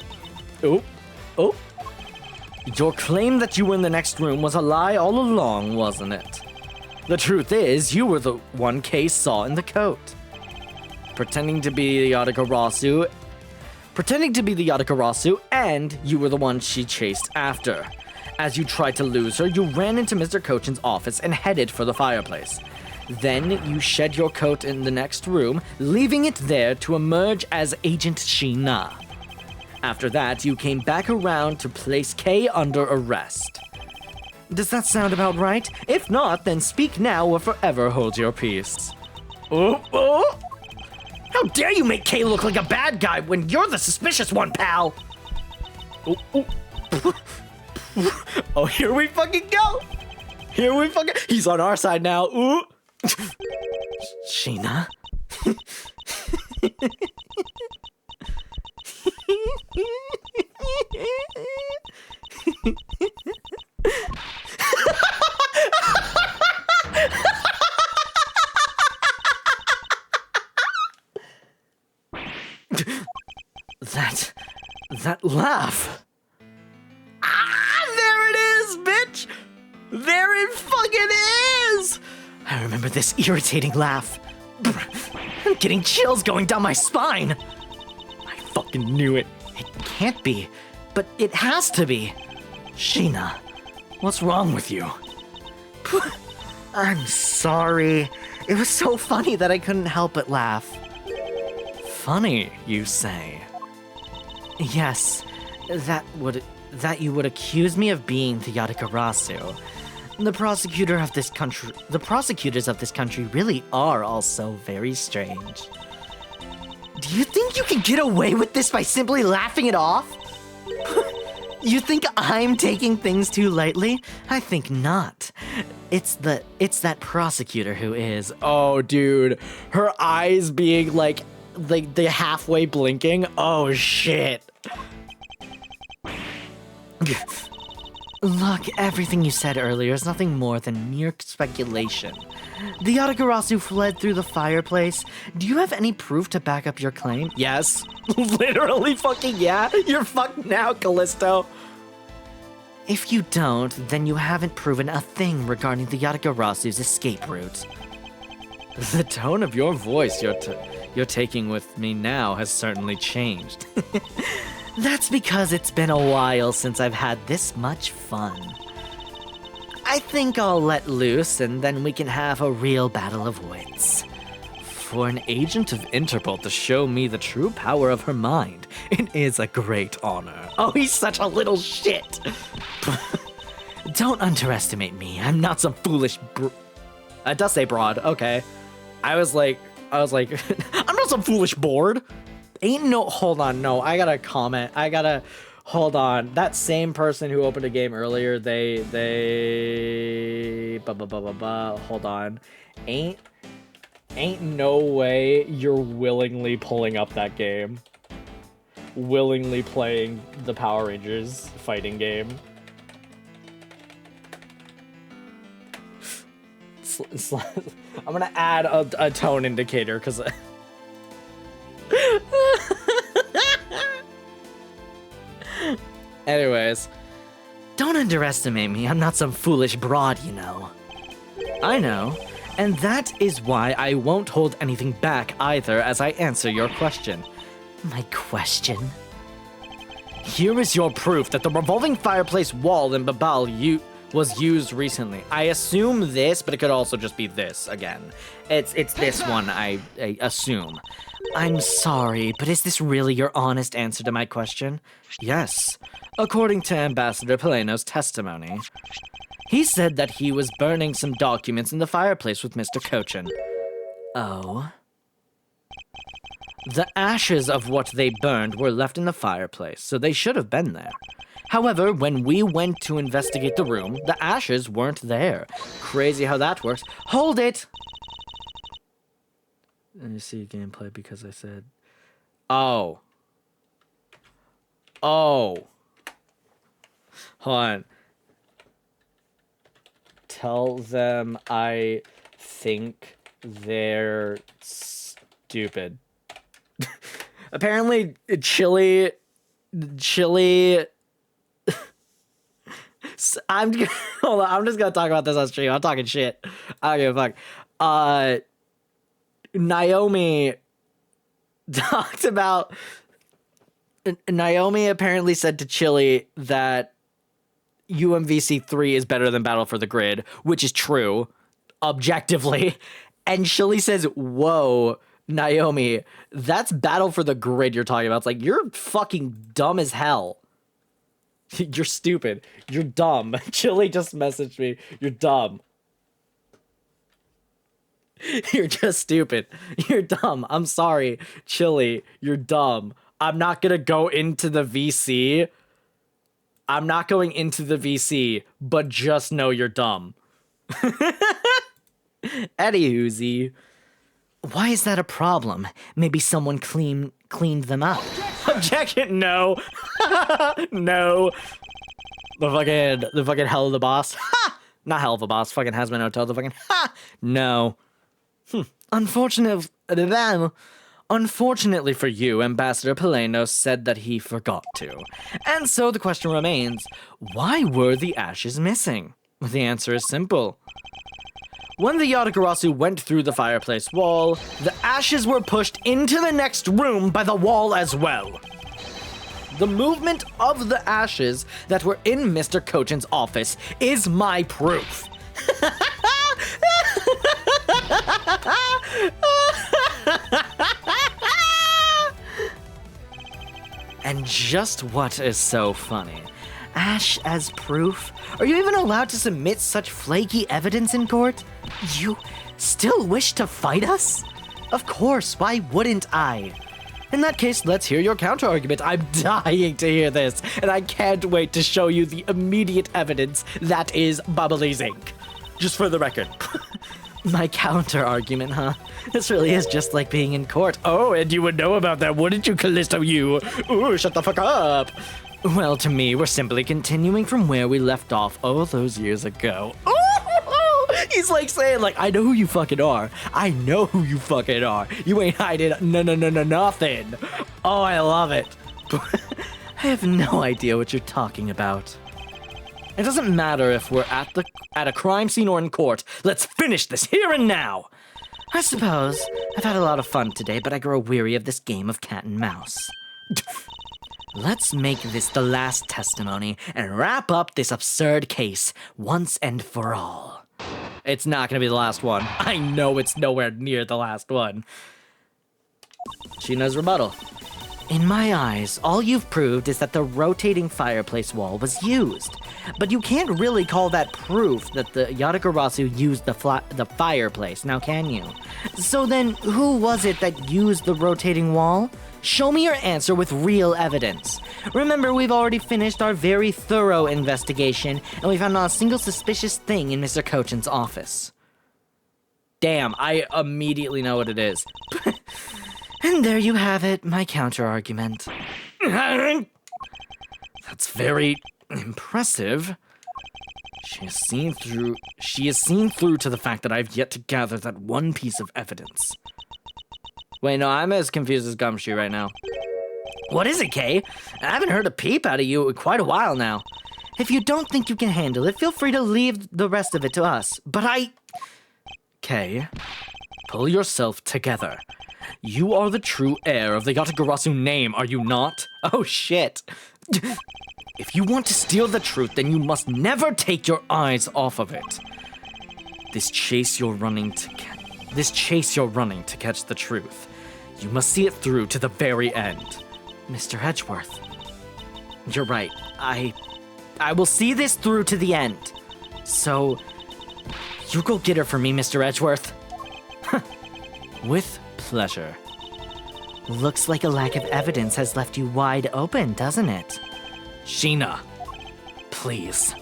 Your claim that you were in the next room was a lie all along, wasn't it? The truth is, you were the one Kay saw in the coat. Pretending to be the Yatagarasu, and you were the one she chased after. As you tried to lose her, you ran into Mr. Cochin's office and headed for the fireplace. Then you shed your coat in the next room, leaving it there to emerge as Agent Sheena. After that, you came back around to place Kay under arrest. Does that sound about right? If not, then speak now or forever hold your peace. Oh! How dare you make Kay look like a bad guy when you're the suspicious one, pal? Oh, here we fucking go! He's on our side now. Ooh! Sheena? That laugh. There it is, bitch! There it fucking is! I remember this irritating laugh. I'm getting chills going down my spine. I fucking knew it. It can't be, but it has to be. Sheena, what's wrong with you? I'm sorry. It was so funny that I couldn't help but laugh. Funny, you say? Yes, that you would accuse me of being the Yatagarasu. The prosecutors of this country really are also very strange. Do you think you can get away with this by simply laughing it off? You think I'm taking things too lightly? I think not. It's that prosecutor who is. Oh, dude. Her eyes being like the halfway blinking. Oh, shit. Look, everything you said earlier is nothing more than mere speculation. The Yatagarasu fled through the fireplace. Do you have any proof to back up your claim? Yes. Literally fucking yeah. You're fucked now, Callisto. If you don't, then you haven't proven a thing regarding the Yatagarasu's escape route. The tone of your voice you're taking with me now has certainly changed. That's because it's been a while since I've had this much fun. I think I'll let loose and then we can have a real battle of wits. For an agent of Interpol to show me the true power of her mind, it is a great honor. Oh, he's such a little shit. Don't underestimate me. I'm not some foolish it does say broad. Okay. I was like, I'm not some foolish board. Hold on, no, I gotta comment. Hold on. That same person who opened a game earlier, hold on. Ain't no way you're willingly pulling up that game. Willingly playing the Power Rangers fighting game. I'm gonna add a tone indicator, because... Anyways, don't underestimate me. I'm not some foolish broad, you know. I know, and that is why I won't hold anything back either as I answer your question. My question? Here is your proof that the revolving fireplace wall in Babal was used recently. I assume this, but it could also just be this again. It's this one, I assume. I'm sorry, but is this really your honest answer to my question? Yes. According to Ambassador Paleno's testimony. He said that he was burning some documents in the fireplace with Mr. Cochin. Oh? The ashes of what they burned were left in the fireplace, so they should have been there. However, when we went to investigate the room, the ashes weren't there. Crazy how that works. Hold it! Let me see gameplay because I said... Oh. Oh. Hold on. Tell them I think they're stupid. Apparently, Chili... Hold on, I'm just gonna talk about this on stream. I'm talking shit. I don't give a fuck. Naomi talked about... Naomi apparently said to Chili that UMVC 3 is better than Battle for the Grid, which is true, objectively. And Chili says, whoa, Naomi, that's Battle for the Grid you're talking about. It's like, you're fucking dumb as hell. You're stupid. You're dumb. Chili just messaged me. You're dumb. You're just stupid. You're dumb. I'm sorry, Chili. You're dumb. I'm not gonna go into the VC. I'm not going into the VC, but just know you're dumb. Eddie Hoozy. Why is that a problem? Maybe someone cleaned them up. Objection! No. No. The fucking hell of the boss. Ha! Not hell of a boss. Fucking Hazman Hotel. The fucking ha! No. Unfortunately for you, Ambassador Paleno said that he forgot to. And so the question remains, why were the ashes missing? The answer is simple. When the Yatagarasu went through the fireplace wall, the ashes were pushed into the next room by the wall as well. The movement of the ashes that were in Mr. Cochin's office is my proof. And just what is so funny? Ash as proof? Are you even allowed to submit such flaky evidence in court? You still wish to fight us? Of course, why wouldn't I? In that case, let's hear your counter-argument. I'm dying to hear this, and I can't wait to show you the immediate evidence that is Bubbly's ink. Just for the record. My counter-argument, huh? This really is just like being in court. Oh, and you would know about that, wouldn't you, Callisto, you? Ooh, shut the fuck up. Well, to me, we're simply continuing from where we left off all those years ago. Ooh! He's like saying, like, I know who you fucking are. I know who you fucking are. You ain't hiding nothing. Oh, I love it. I have no idea what you're talking about. It doesn't matter if we're at a crime scene or in court. Let's finish this here and now. I suppose. I've had a lot of fun today, but I grow weary of this game of cat and mouse. Let's make this the last testimony and wrap up this absurd case once and for all. It's not gonna be the last one. I know it's nowhere near the last one. Sheena's rebuttal. In my eyes, all you've proved is that the rotating fireplace wall was used. But you can't really call that proof that the Yatagarasu used the fireplace, now can you? So then, who was it that used the rotating wall? Show me your answer with real evidence. Remember, we've already finished our very thorough investigation, and we found not a single suspicious thing in Mr. Cochin's office. Damn, I immediately know what it is. And there you have it, my counter-argument. That's very impressive. She has seen through to the fact that I've yet to gather that one piece of evidence. Wait, no, I'm as confused as Gumshoe right now. What is it, Kay? I haven't heard a peep out of you in quite a while now. If you don't think you can handle it, feel free to leave the rest of it to us. But Kay, pull yourself together. You are the true heir of the Yatagarasu name, are you not? Oh, shit. If you want to steal the truth, then you must never take your eyes off of it. This chase you're running to catch the truth. You must see it through to the very end. Mr. Edgeworth, you're right. I will see this through to the end. So, you go get her for me, Mr. Edgeworth. With pleasure. Looks like a lack of evidence has left you wide open, doesn't it? Sheena, please,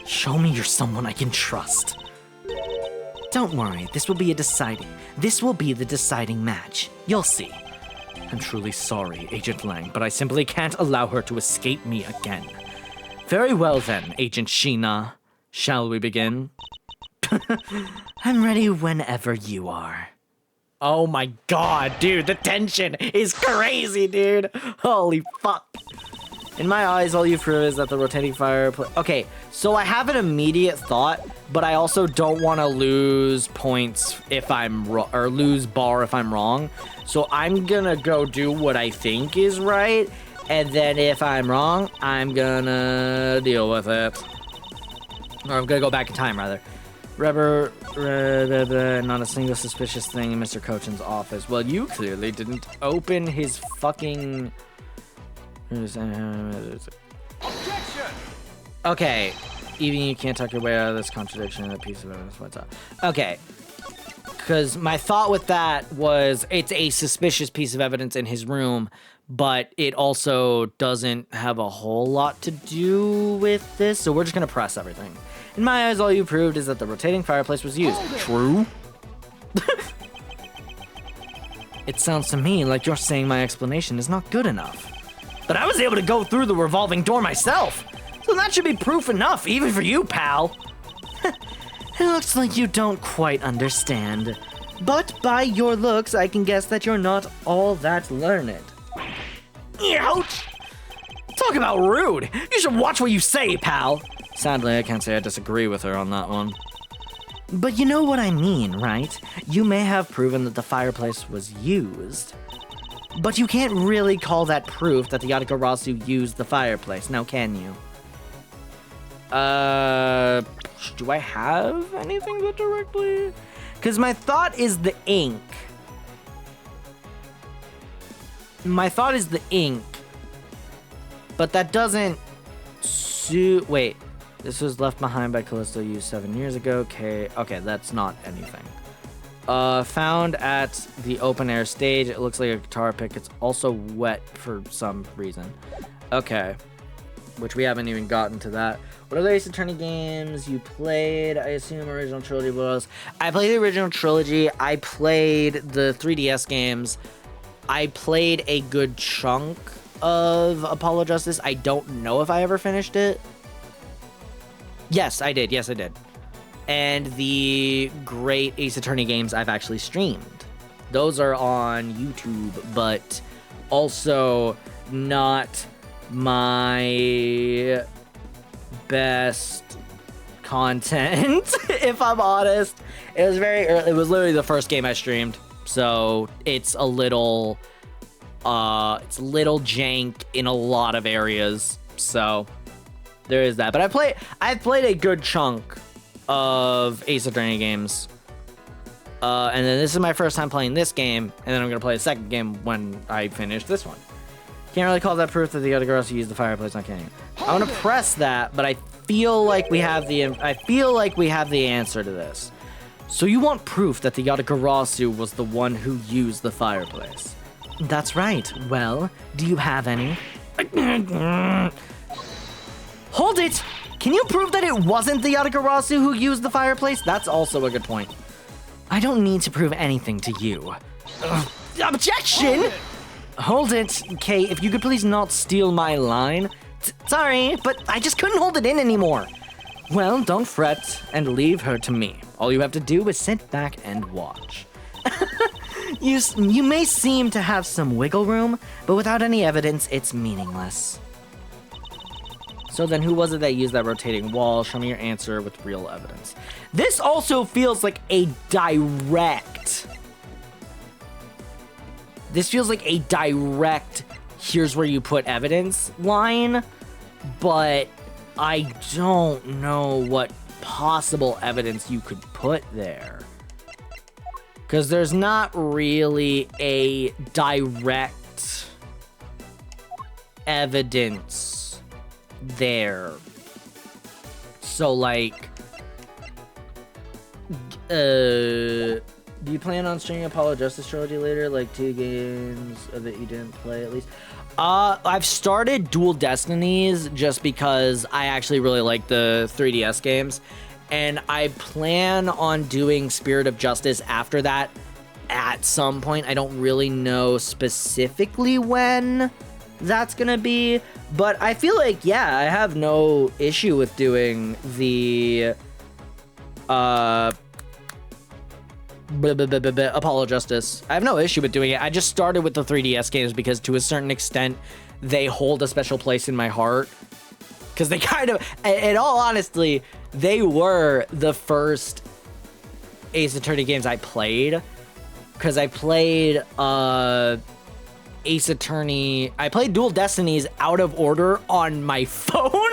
show me you're someone I can trust. Don't worry, this will be the deciding match. You'll see. I'm truly sorry, Agent Lang, but I simply can't allow her to escape me again. Very well then, Agent Sheena. Shall we begin? I'm ready whenever you are. Oh my god, dude, the tension is crazy, dude. Holy fuck. In my eyes, all you've proved is that the rotating fireplace... Okay, so I have an immediate thought, but I also don't want to lose points if I'm or lose bar if I'm wrong. So I'm gonna go do what I think is right, and then if I'm wrong, I'm gonna deal with it. Or I'm gonna go back in time, rather. Not a single suspicious thing in Mr. Cochin's office. Well, you clearly didn't open his fucking... Okay, even you can't talk your way out of this contradiction in a piece of evidence. What's up? Okay, because my thought with that was it's a suspicious piece of evidence in his room, but it also doesn't have a whole lot to do with this, so we're just gonna press everything. In my eyes, all you proved is that the rotating fireplace was used. True? It sounds to me like you're saying my explanation is not good enough. But I was able to go through the revolving door myself, so that should be proof enough, even for you, pal. It looks like you don't quite understand. But by your looks, I can guess that you're not all that learned. Ouch! Talk about rude! You should watch what you say, pal! Sadly, I can't say I disagree with her on that one. But you know what I mean, right? You may have proven that the fireplace was used, but you can't really call that proof that the Yatagarasu used the fireplace, now can you? Do I have anything that directly... Because my thought is the ink. But that doesn't Wait, this was left behind by Callisto used 7 years ago. Okay, that's not anything. Found at the open air stage. It looks like a guitar pick. It's also wet for some reason. Okay, which we haven't even gotten to that. What other Ace Attorney games you played? I assume original trilogy. What else? I played the original trilogy. I played the 3DS games. I played a good chunk of Apollo Justice. I don't know if I ever finished it. Yes, I did. And the great Ace Attorney games I've actually streamed. Those are on YouTube, but also not my best content, if I'm honest. It was very early. It was literally the first game I streamed, so it's a little jank in a lot of areas. So there is that. But I've played a good chunk of Ace Attorney games. And then this is my first time playing this game, and then I'm gonna play a second game when I finish this one. Can't really call that proof that the other girls used the fireplace. Not kidding. I want to press that, but I feel like we have the answer to this. So you want proof that the Yatagarasu was the one who used the fireplace? That's right. Well, do you have any? Hold it! Can you prove that it wasn't the Yatagarasu who used the fireplace? That's also a good point. I don't need to prove anything to you. Objection! Hold it, Kay. If you could please not steal my line. Sorry, but I just couldn't hold it in anymore. Well, don't fret and leave her to me. All you have to do is sit back and watch. You may seem to have some wiggle room, but without any evidence, it's meaningless. So then who was it that used that rotating wall? Show me your answer with real evidence. This also feels like a direct... This feels like a direct, here's where you put evidence line, but I don't know what possible evidence you could put there. Because there's not really a direct evidence there. So, like, do you plan on streaming Apollo Justice Trilogy later? Like 2 games that you didn't play at least? I've started Dual Destinies just because I actually really like the 3DS games. And I plan on doing Spirit of Justice after that at some point. I don't really know specifically when that's gonna be. But I feel like, yeah, I have no issue with doing the... Apollo Justice. I have no issue with doing it. I just started with the 3DS games because to a certain extent, they hold a special place in my heart. Because they kind of, in all honesty, they were the first Ace Attorney games I played. Because I played Ace Attorney, I played Dual Destinies out of order on my phone.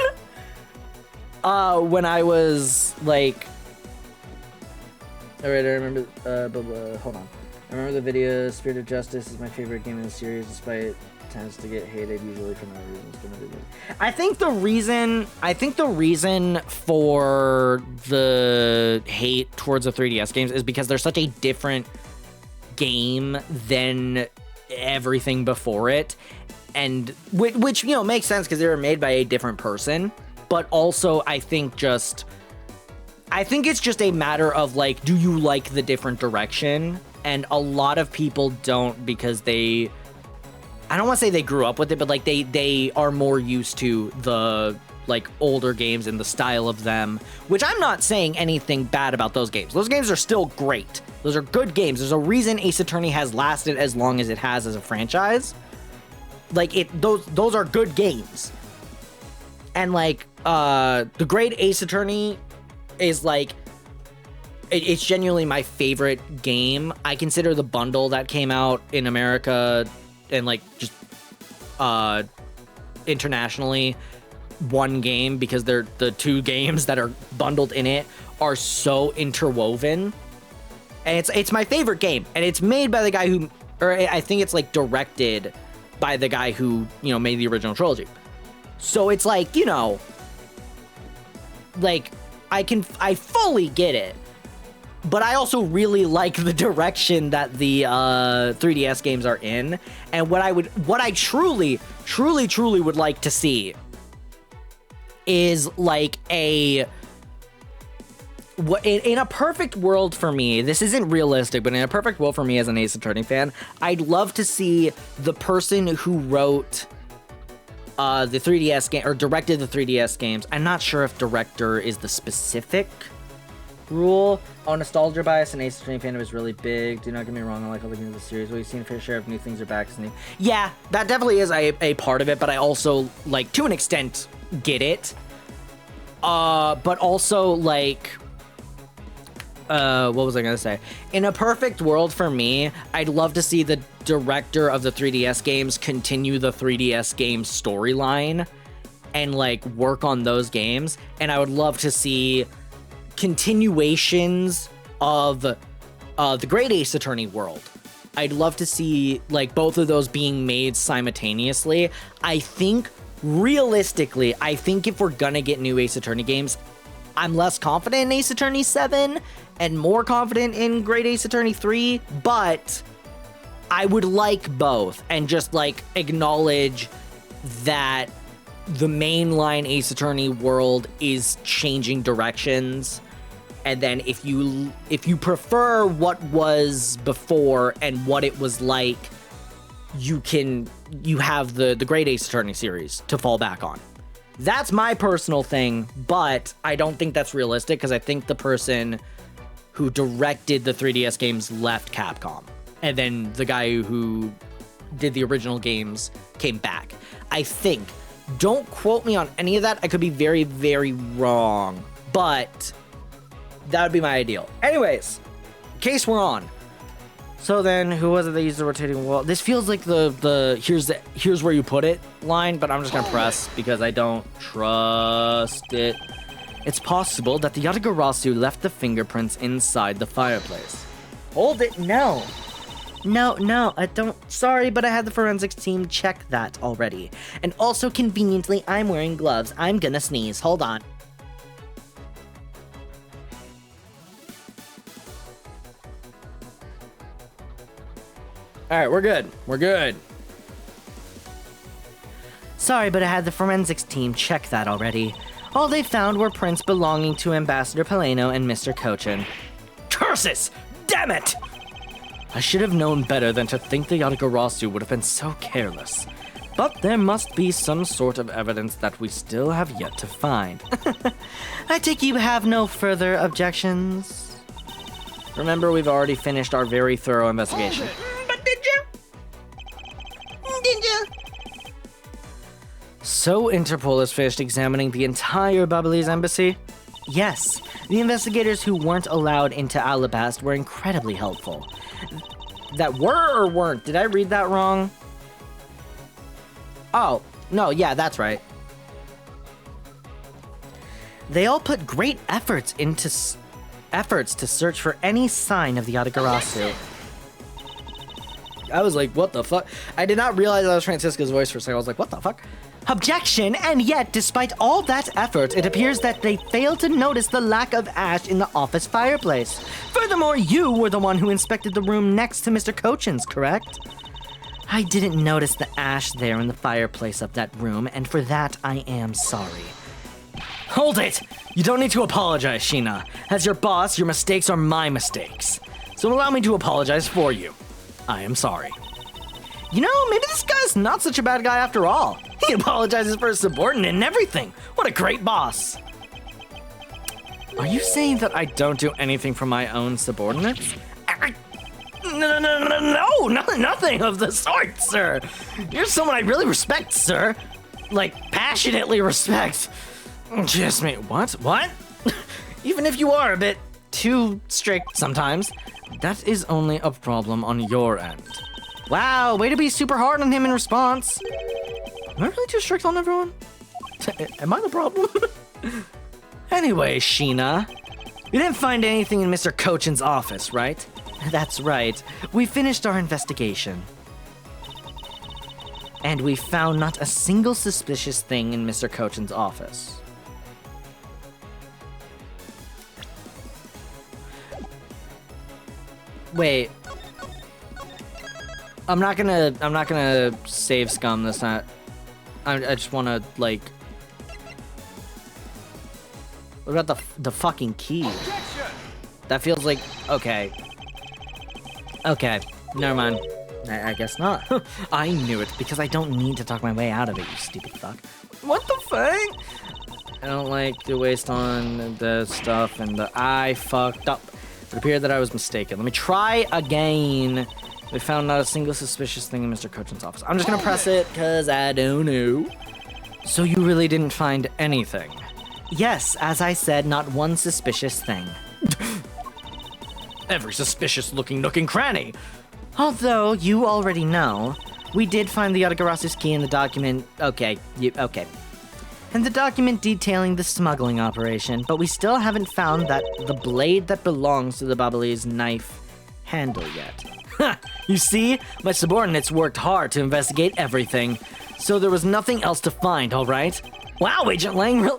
When I was like... Alright, I remember, hold on. I remember the video, Spirit of Justice is my favorite game in the series, despite it tends to get hated usually for no reason. I think the reason for the hate towards the 3DS games is because they're such a different game than everything before it. And, which, you know, makes sense because they were made by a different person. But also, I think it's just a matter of, like, do you like the different direction? And a lot of people don't because I don't want to say they grew up with it, but, like, they are more used to the, like, older games and the style of them, which I'm not saying anything bad about those games. Those games are still great. Those are good games. There's a reason Ace Attorney has lasted as long as it has as a franchise. Like, those are good games. And, like, the great Ace Attorney is like it's genuinely my favorite game. I consider the bundle that came out in America and like just internationally one game because they're the 2 games that are bundled in it are so interwoven, and it's my favorite game, and it's made by the guy who, or I think it's like directed by the guy who, you know, made the original trilogy. So it's like, you know, like, I fully get it. But I also really like the direction that the 3DS games are in, and what I truly would like to see is like in a perfect world for me. This isn't realistic, but in a perfect world for me as an Ace Attorney fan, I'd love to see the person who wrote the 3DS game or directed the 3DS games. I'm not sure if director is the specific rule. Oh, nostalgia bias and Ace Attorney fandom is really big. Do not get me wrong, I like all the games of the series. We've seen a fair share of new things are back. Yeah, that definitely is a part of it, but I also, like, to an extent, get it. But also, like, what was I gonna say? In a perfect world for me, I'd love to see the director of the 3DS games continue the 3DS game storyline and, like, work on those games. And I would love to see continuations of the Great Ace Attorney world. I'd love to see, like, both of those being made simultaneously. I think, realistically, if we're gonna get new Ace Attorney games, I'm less confident in Ace Attorney 7 and more confident in Great Ace Attorney 3, but I would like both and just, like, acknowledge that the mainline Ace Attorney world is changing directions, and then if you prefer what was before and what it was like, you have the Great Ace Attorney series to fall back on. That's my personal thing, but I don't think that's realistic because I think the person who directed the 3DS games left Capcom, and then the guy who did the original games came back. I think. Don't quote me on any of that. I could be very, very wrong, but that would be my ideal. Anyways, case we're on. So then, who was it that used the rotating wall? This feels like the here's where you put it line, but I'm just gonna press because I don't trust it. It's possible that the Yatagarasu left the fingerprints inside the fireplace. Hold it, no. No, I don't. Sorry, but I had the forensics team check that already. And also, conveniently, I'm wearing gloves. I'm gonna sneeze. Hold on. Alright, we're good. Sorry, but I had the forensics team check that already. All they found were prints belonging to Ambassador Paleno and Mr. Cochin. Curses! Damn it! I should have known better than to think the Yatagarasu would have been so careless. But there must be some sort of evidence that we still have yet to find. I take you have no further objections? Remember, we've already finished our very thorough investigation. But did you? So Interpol has finished examining the entire Babylonie's embassy? Yes, the investigators who weren't allowed into Alabast were incredibly helpful. That were or weren't? Did I read that wrong? Oh, no, yeah, that's right. They all put great efforts to search for any sign of the Yatagarasu. I was like, what the fuck? I did not realize that was Francisca's voice for a second. I was like, what the fuck? Objection! And yet, despite all that effort, it appears that they failed to notice the lack of ash in the office fireplace. Furthermore, you were the one who inspected the room next to Mr. Cochin's, correct? I didn't notice the ash there in the fireplace of that room, and for that, I am sorry. Hold it! You don't need to apologize, Sheena. As your boss, your mistakes are my mistakes. So allow me to apologize for you. I am sorry. You know, maybe this guy's not such a bad guy after all. He apologizes for his subordinate and everything. What a great boss. Are you saying that I don't do anything for my own subordinates? No, nothing of the sort, sir. You're someone I really respect, sir. Like, passionately respect. Just me. What? Even if you are a bit too strict sometimes, that is only a problem on your end. Wow, way to be super hard on him in response. Am I really too strict on everyone? Am I the problem? Anyway, Sheena, you didn't find anything in Mr. Cochin's office, right? That's right. We finished our investigation. And we found not a single suspicious thing in Mr. Cochin's office. Wait. I'm not gonna save scum this time. I just wanna, like... What about the fucking key? That feels like... Okay. Okay. Never mind. I guess not. I knew it, because I don't need to talk my way out of it, you stupid fuck. What the fuck? I don't like to waste on the stuff, and I fucked up. It appeared that I was mistaken. Let me try again. We found not a single suspicious thing in Mr. Cochin's office. I'm just gonna press it, because I don't know. So you really didn't find anything? Yes, as I said, not one suspicious thing. Every suspicious looking nook and cranny. Although, you already know, we did find the Yatagarasu's key in the document. Okay, okay. And the document detailing the smuggling operation, but we still haven't found the blade that belongs to the Babali's knife handle yet. Ha! You see? My subordinates worked hard to investigate everything, so there was nothing else to find, alright? Wow, Agent Lang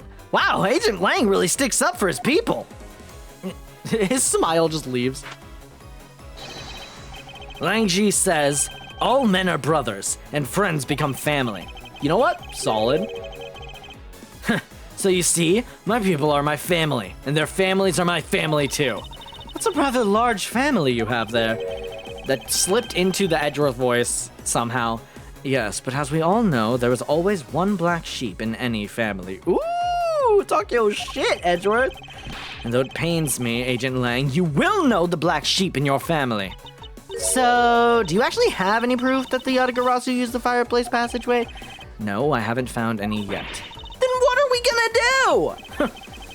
really sticks up for his people! His smile just leaves. Lang Ji says, all men are brothers, and friends become family. You know what? Solid. So you see, my people are my family, and their families are my family too. That's a rather large family you have there. That slipped into the Edgeworth voice somehow. Yes, but as we all know, there is always one black sheep in any family. Ooh, talk your shit, Edgeworth. And though it pains me, Agent Lang, you will know the black sheep in your family. So, do you actually have any proof that the Yatagarasu used the fireplace passageway? No, I haven't found any yet. Then what are we gonna do?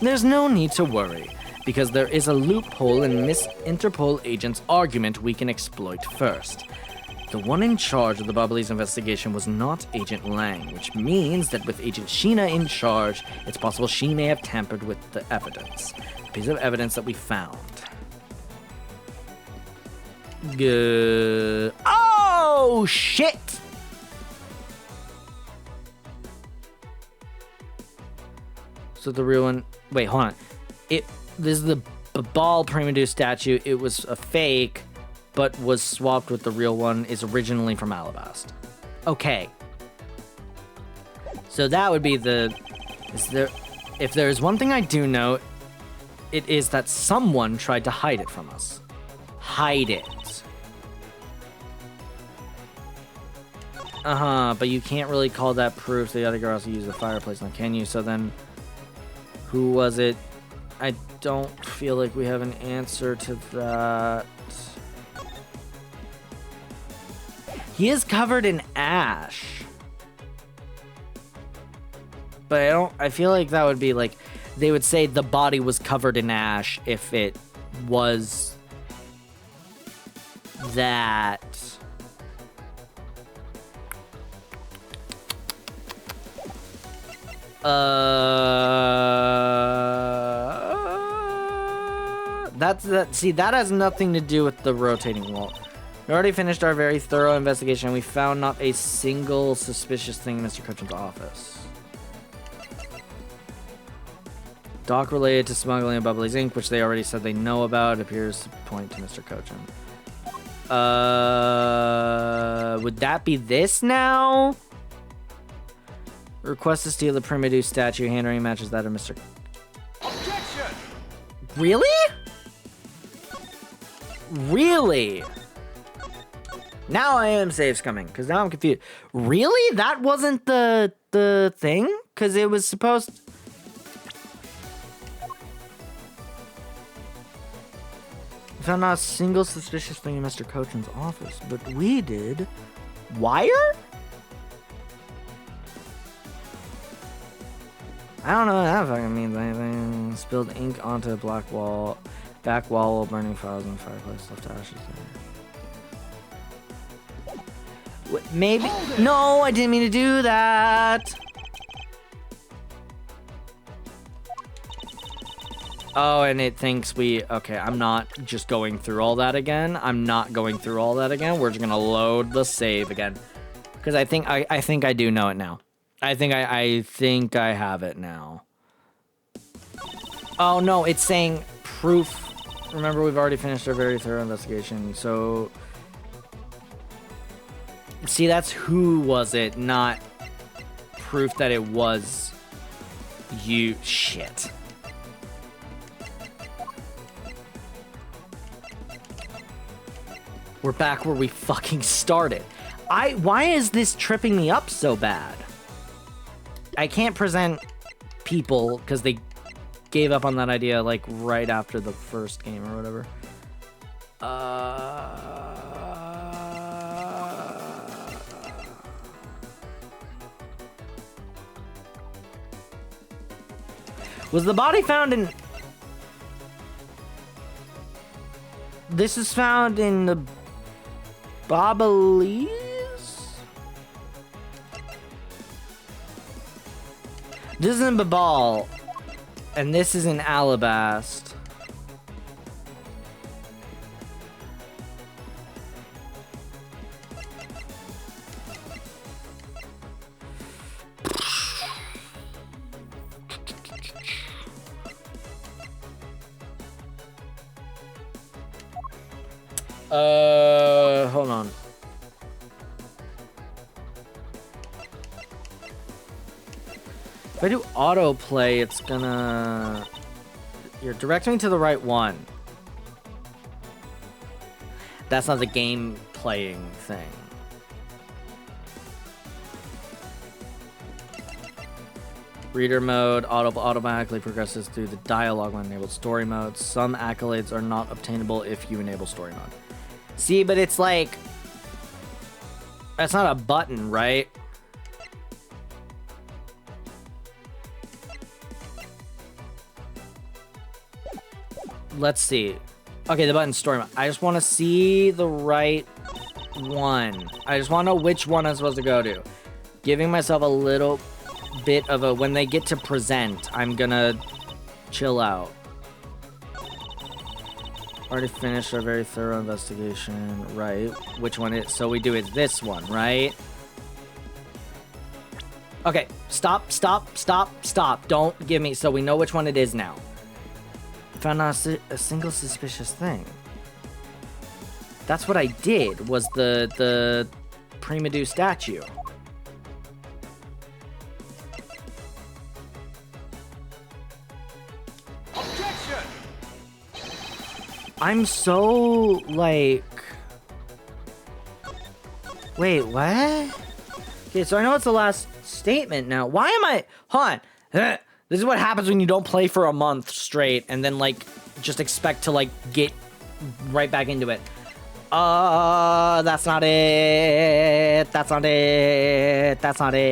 There's no need to worry, because there is a loophole in Miss Interpol agent's argument we can exploit first. The one in charge of the Babali's investigation was not Agent Lang, which means that with Agent Sheena in charge, it's possible she may have tampered with the evidence. The piece of evidence that we found. Good. Oh, shit! So the real one... Wait, hold on. This is the Ball Primadou statue. It was a fake, but was swapped with the real one. Is originally from Alabast. Okay. So that would be the... If there is one thing I do know, it is that someone tried to hide it from us. Hide it. But you can't really call that proof the other girls used the fireplace, now can you? So then, who was it? I don't feel like we have an answer to that. He is covered in ash. But I feel like that would be like, they would say the body was covered in ash if it was that. See, that has nothing to do with the rotating wall. We already finished our very thorough investigation, and we found not a single suspicious thing in Mr. Cochin's office. Doc related to smuggling of Bubbly's ink, which they already said they know about, appears to point to Mr. Cochin. Would that be this now? Request to steal the Primadou statue. Handwriting matches that of Mr. Objection! Really? Really? Now I am safe scumming, because now I'm confused. Really? That wasn't the thing? Because it was supposed... I found not a single suspicious thing in Mr. Cochin's office, but we did. Wire? I don't know what that fucking means anything. Spilled ink onto a back wall while burning files in the fireplace, left ashes there. What, maybe? No, I didn't mean to do that. Oh, and it thinks we... Okay, I'm not just going through all that again. We're just gonna load the save again. Because I think I do know it now. I think I have it now. Oh no, it's saying proof remember, we've already finished our very thorough investigation, so... See, that's who was it, not proof that it was you. Shit. We're back where we fucking started. Why is this tripping me up so bad? I can't present people because they gave up on that idea like right after the first game or whatever. Was the body found in... This is found in the Bobalese? This is in Babal, and this is in Alabast. Hold on. If I do autoplay, it's gonna... You're directing me to the right one. That's not the game playing thing. Reader mode automatically progresses through the dialogue when enabled story mode. Some accolades are not obtainable if you enable story mode. See, but it's like... That's not a button, right? Let's see. Okay, the button story mode. I just want to see the right one. I just want to know which one I'm supposed to go to. Giving myself a little bit of a... When they get to present, I'm gonna chill out. Already finished our very thorough investigation. Right. Which one is... So we do it this one, right? Okay. Stop. Don't give me... So we know which one it is now. Found not a single suspicious thing. That's what I did, was the Primadou statue. Objection! I'm so, like... Wait, what? Okay, so I know it's the last statement now. Why am I... Hold on. This is what happens when you don't play for a month straight and then, like, just expect to, like, get right back into it. That's not it. That's not it. That's not it.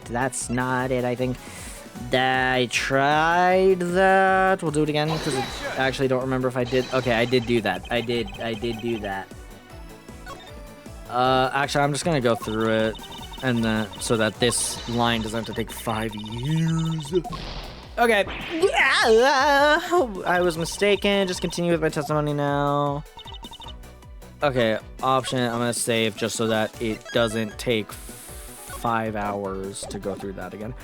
That's not it, I think. I tried that. We'll do it again, because I actually don't remember if I did. Okay, I did do that. I did do that. Actually, I'm just gonna go through it. And so that this line doesn't have to take 5 years. Okay. I was mistaken. Just continue with my testimony now. Okay, option. I'm gonna save just so that it doesn't take 5 hours to go through that again.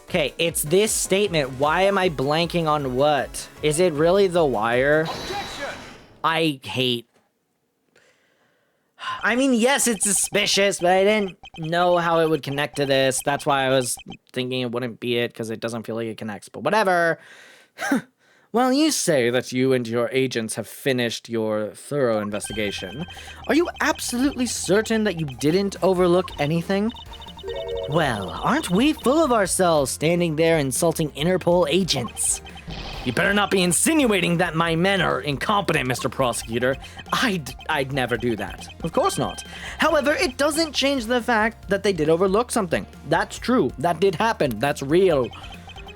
Okay, it's this statement. Why am I blanking on what? Is it really The Wire? Objection! I hate... I mean, yes, it's suspicious, but I didn't know how it would connect to this. That's why I was thinking it wouldn't be it, because it doesn't feel like it connects, but whatever. Well, you say that you and your agents have finished your thorough investigation. Are you absolutely certain that you didn't overlook anything? Well, aren't we full of ourselves standing there insulting Interpol agents? You better not be insinuating that my men are incompetent, Mr. Prosecutor. I'd never do that. Of course not. However, it doesn't change the fact that they did overlook something. That's true. That did happen. That's real.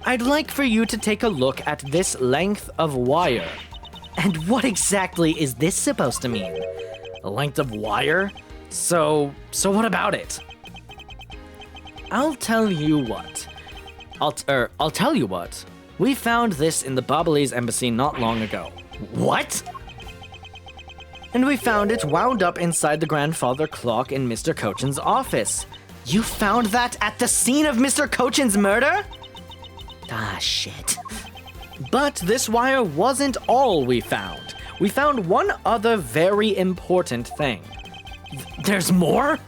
I'd like for you to take a look at this length of wire. And what exactly is this supposed to mean? A length of wire? So what about it? I'll tell you what. I'll tell you what. We found this in the Bobalese embassy not long ago. What? And we found it wound up inside the grandfather clock in Mr. Cochin's office. You found that at the scene of Mr. Cochin's murder? Ah, shit. But this wire wasn't all we found. We found one other very important thing. There's more?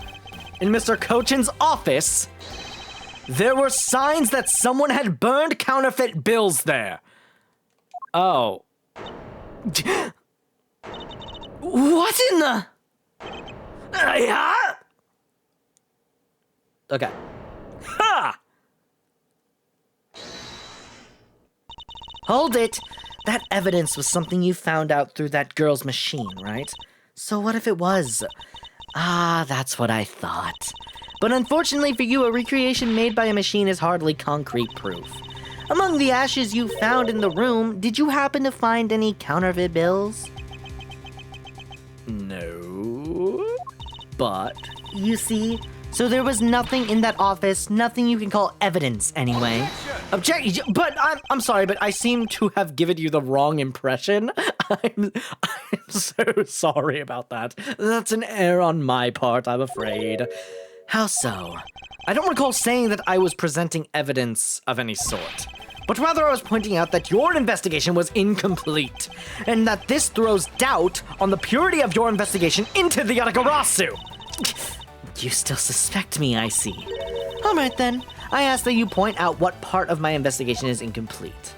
In Mr. Cochin's office, there were signs that someone had burned counterfeit bills there. Oh. What in the... Yeah? Okay. Ha! Hold it! That evidence was something you found out through that girl's machine, right? So what if it was? Ah, that's what I thought. But unfortunately for you, a recreation made by a machine is hardly concrete proof. Among the ashes you found in the room, did you happen to find any counterfeit bills? No. But, you see, so there was nothing in that office, nothing you can call evidence anyway. Objection! But I'm sorry, but I seem to have given you the wrong impression. I'm so sorry about that. That's an error on my part, I'm afraid. How so? I don't recall saying that I was presenting evidence of any sort, but rather I was pointing out that your investigation was incomplete, and that this throws doubt on the purity of your investigation into the Yatagarasu. You still suspect me, I see. Alright then, I ask that you point out what part of my investigation is incomplete.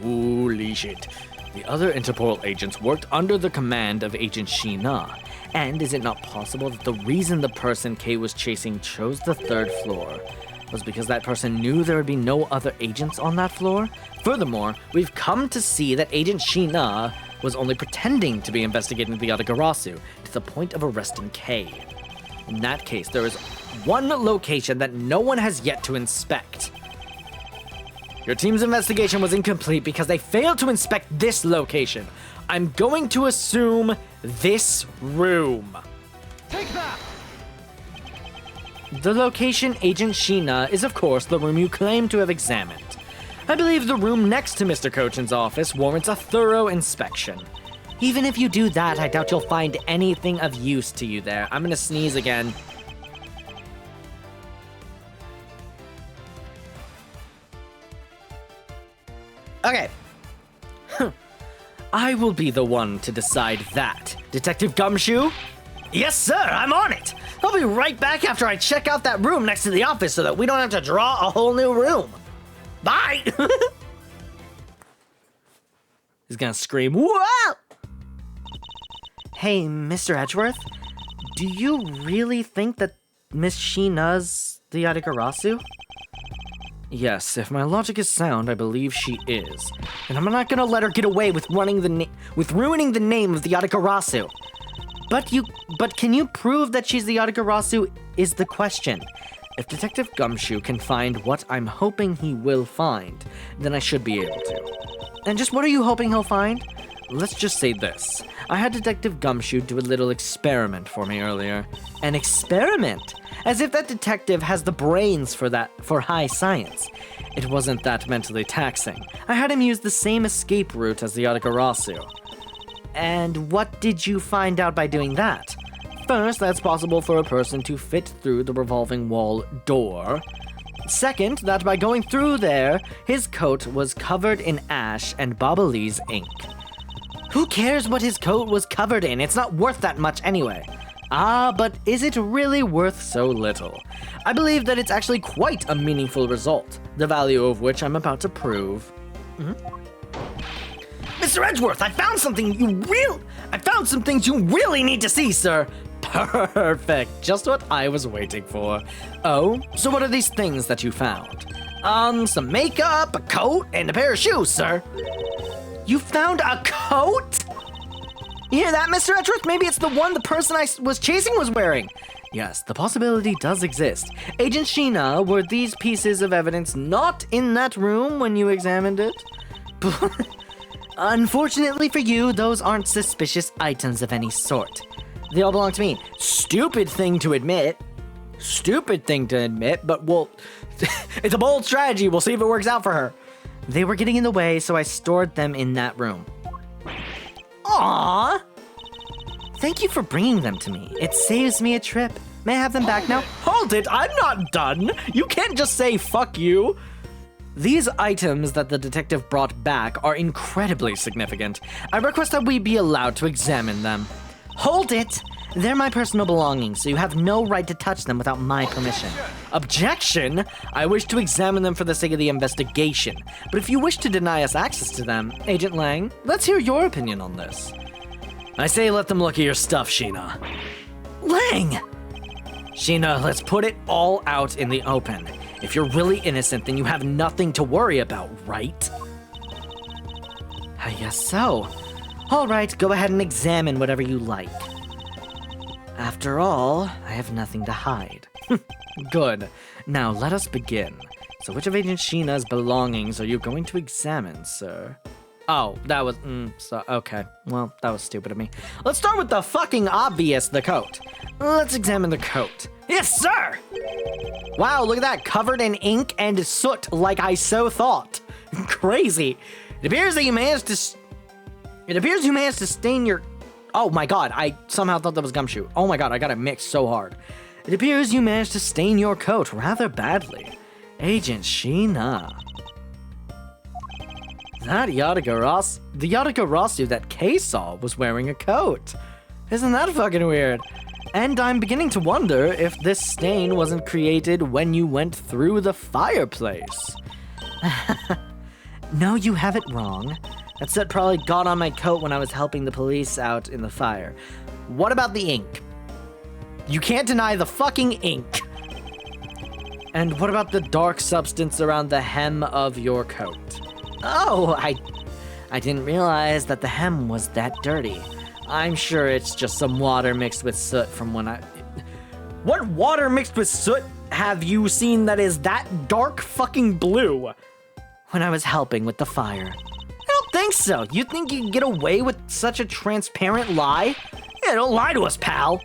Holy shit. The other Interpol agents worked under the command of Agent Sheena. And is it not possible that the reason the person Kay was chasing chose the 3rd floor was because that person knew there would be no other agents on that floor? Furthermore, we've come to see that Agent Sheena was only pretending to be investigating the Yatagarasu to the point of arresting Kay. In that case, there is one location that no one has yet to inspect. Your team's investigation was incomplete because they failed to inspect this location. I'm going to assume this room. Take that! The location Agent Sheena is, of course, the room you claim to have examined. I believe the room next to Mr. Cochin's office warrants a thorough inspection. Even if you do that, I doubt you'll find anything of use to you there. I'm gonna sneeze again. Okay. I will be the one to decide that. Detective Gumshoe? Yes, sir, I'm on it. I'll be right back after I check out that room next to the office so that we don't have to draw a whole new room. Bye! He's gonna scream, whoa! Hey, Mr. Edgeworth, do you really think that Miss Sheena's the Yatagarasu? Yes, if my logic is sound, I believe she is. And I'm not gonna let her get away with ruining the name of the Yatagarasu. But can you prove that she's the Yatagarasu is the question. If Detective Gumshoe can find what I'm hoping he will find, then I should be able to. And just what are you hoping he'll find? Let's just say this. I had Detective Gumshoe do a little experiment for me earlier. An experiment? As if that detective has the brains for high science. It wasn't that mentally taxing. I had him use the same escape route as the Yatagarasu. And what did you find out by doing that? First, that's possible for a person to fit through the revolving wall door. Second, that by going through there, his coat was covered in ash and Bobbly's ink. Who cares what his coat was covered in? It's not worth that much anyway. Ah, but is it really worth so little? I believe that it's actually quite a meaningful result, the value of which I'm about to prove. Mr. Edgeworth, I found some things you really need to see, sir. Perfect, just what I was waiting for. Oh, so what are these things that you found? Some makeup, a coat, and a pair of shoes, sir. You found a coat? You hear that, Mr. Edgeworth? Maybe it's the one the person I was chasing was wearing. Yes, the possibility does exist. Agent Sheena, were these pieces of evidence not in that room when you examined it? Unfortunately for you, those aren't suspicious items of any sort. They all belong to me. Stupid thing to admit, but well, it's a bold strategy. We'll see if it works out for her. They were getting in the way, so I stored them in that room. Aww! Thank you for bringing them to me. It saves me a trip. May I have them back now? Hold it! I'm not done! You can't just say fuck you! These items that the detective brought back are incredibly significant. I request that we be allowed to examine them. Hold it! They're my personal belongings, so you have no right to touch them without my permission. Objection? I wish to examine them for the sake of the investigation, but if you wish to deny us access to them, Agent Lang, let's hear your opinion on this. I say let them look at your stuff, Sheena. Lang! Sheena, let's put it all out in the open. If you're really innocent, then you have nothing to worry about, right? I guess so. All right, go ahead and examine whatever you like. After all, I have nothing to hide. Good. Now, let us begin. So which of Agent Sheena's belongings are you going to examine, sir? Oh, that was, okay. Well, that was stupid of me. Let's start with the fucking obvious, the coat. Let's examine the coat. Yes, sir! Wow, look at that, covered in ink and soot like I so thought. Crazy. It appears you managed to stain your... Oh my god, I somehow thought that was gumshoe. Oh my god, I got it mixed so hard. It appears you managed to stain your coat rather badly. Agent Sheena. The Yatagarasu that Kay saw was wearing a coat. Isn't that fucking weird? And I'm beginning to wonder if this stain wasn't created when you went through the fireplace. No, you have it wrong. That soot probably got on my coat when I was helping the police out in the fire. What about the ink? You can't deny the fucking ink. And what about the dark substance around the hem of your coat? Oh, I didn't realize that the hem was that dirty. I'm sure it's just some water mixed with soot from when I... What water mixed with soot have you seen that is that dark fucking blue? When I was helping with the fire. I don't think so. You think you can get away with such a transparent lie? Yeah, don't lie to us, pal.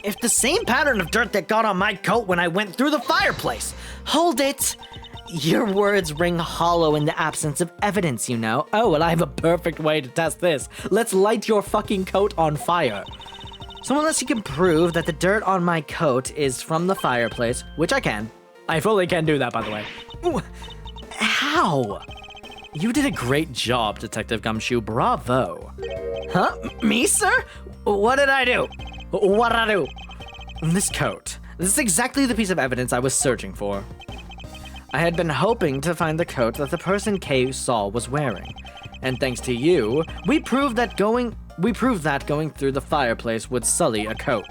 If the same pattern of dirt that got on my coat when I went through the fireplace. Hold it. Your words ring hollow in the absence of evidence, you know. Oh, well, I have a perfect way to test this. Let's light your fucking coat on fire. So unless you can prove that the dirt on my coat is from the fireplace, which I can. I fully can do that, by the way. Ooh, how? You did a great job, Detective Gumshoe. Bravo. Huh? Me, sir? What did I do? What did I do? This coat. This is exactly the piece of evidence I was searching for. I had been hoping to find the coat that the person Kay saw was wearing. And thanks to you, we proved that going through the fireplace would sully a coat.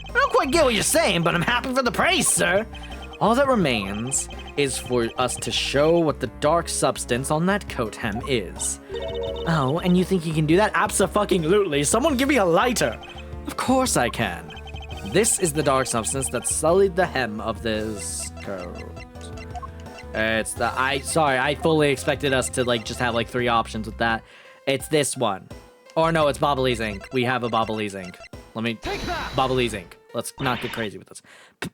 I don't quite get what you're saying, but I'm happy for the praise, sir. All that remains is for us to show what the dark substance on that coat hem is. Oh, and you think you can do that? Abso-fucking-lutely. Someone give me a lighter. Of course I can. This is the dark substance that sullied the hem of this coat. It's the... Sorry, I fully expected us to, just have, 3 options with that. It's this one. Or no, it's Bobbly's ink. We have a Bobbly's ink. Let me... Take that! Bobbly's ink. Let's not get crazy with this.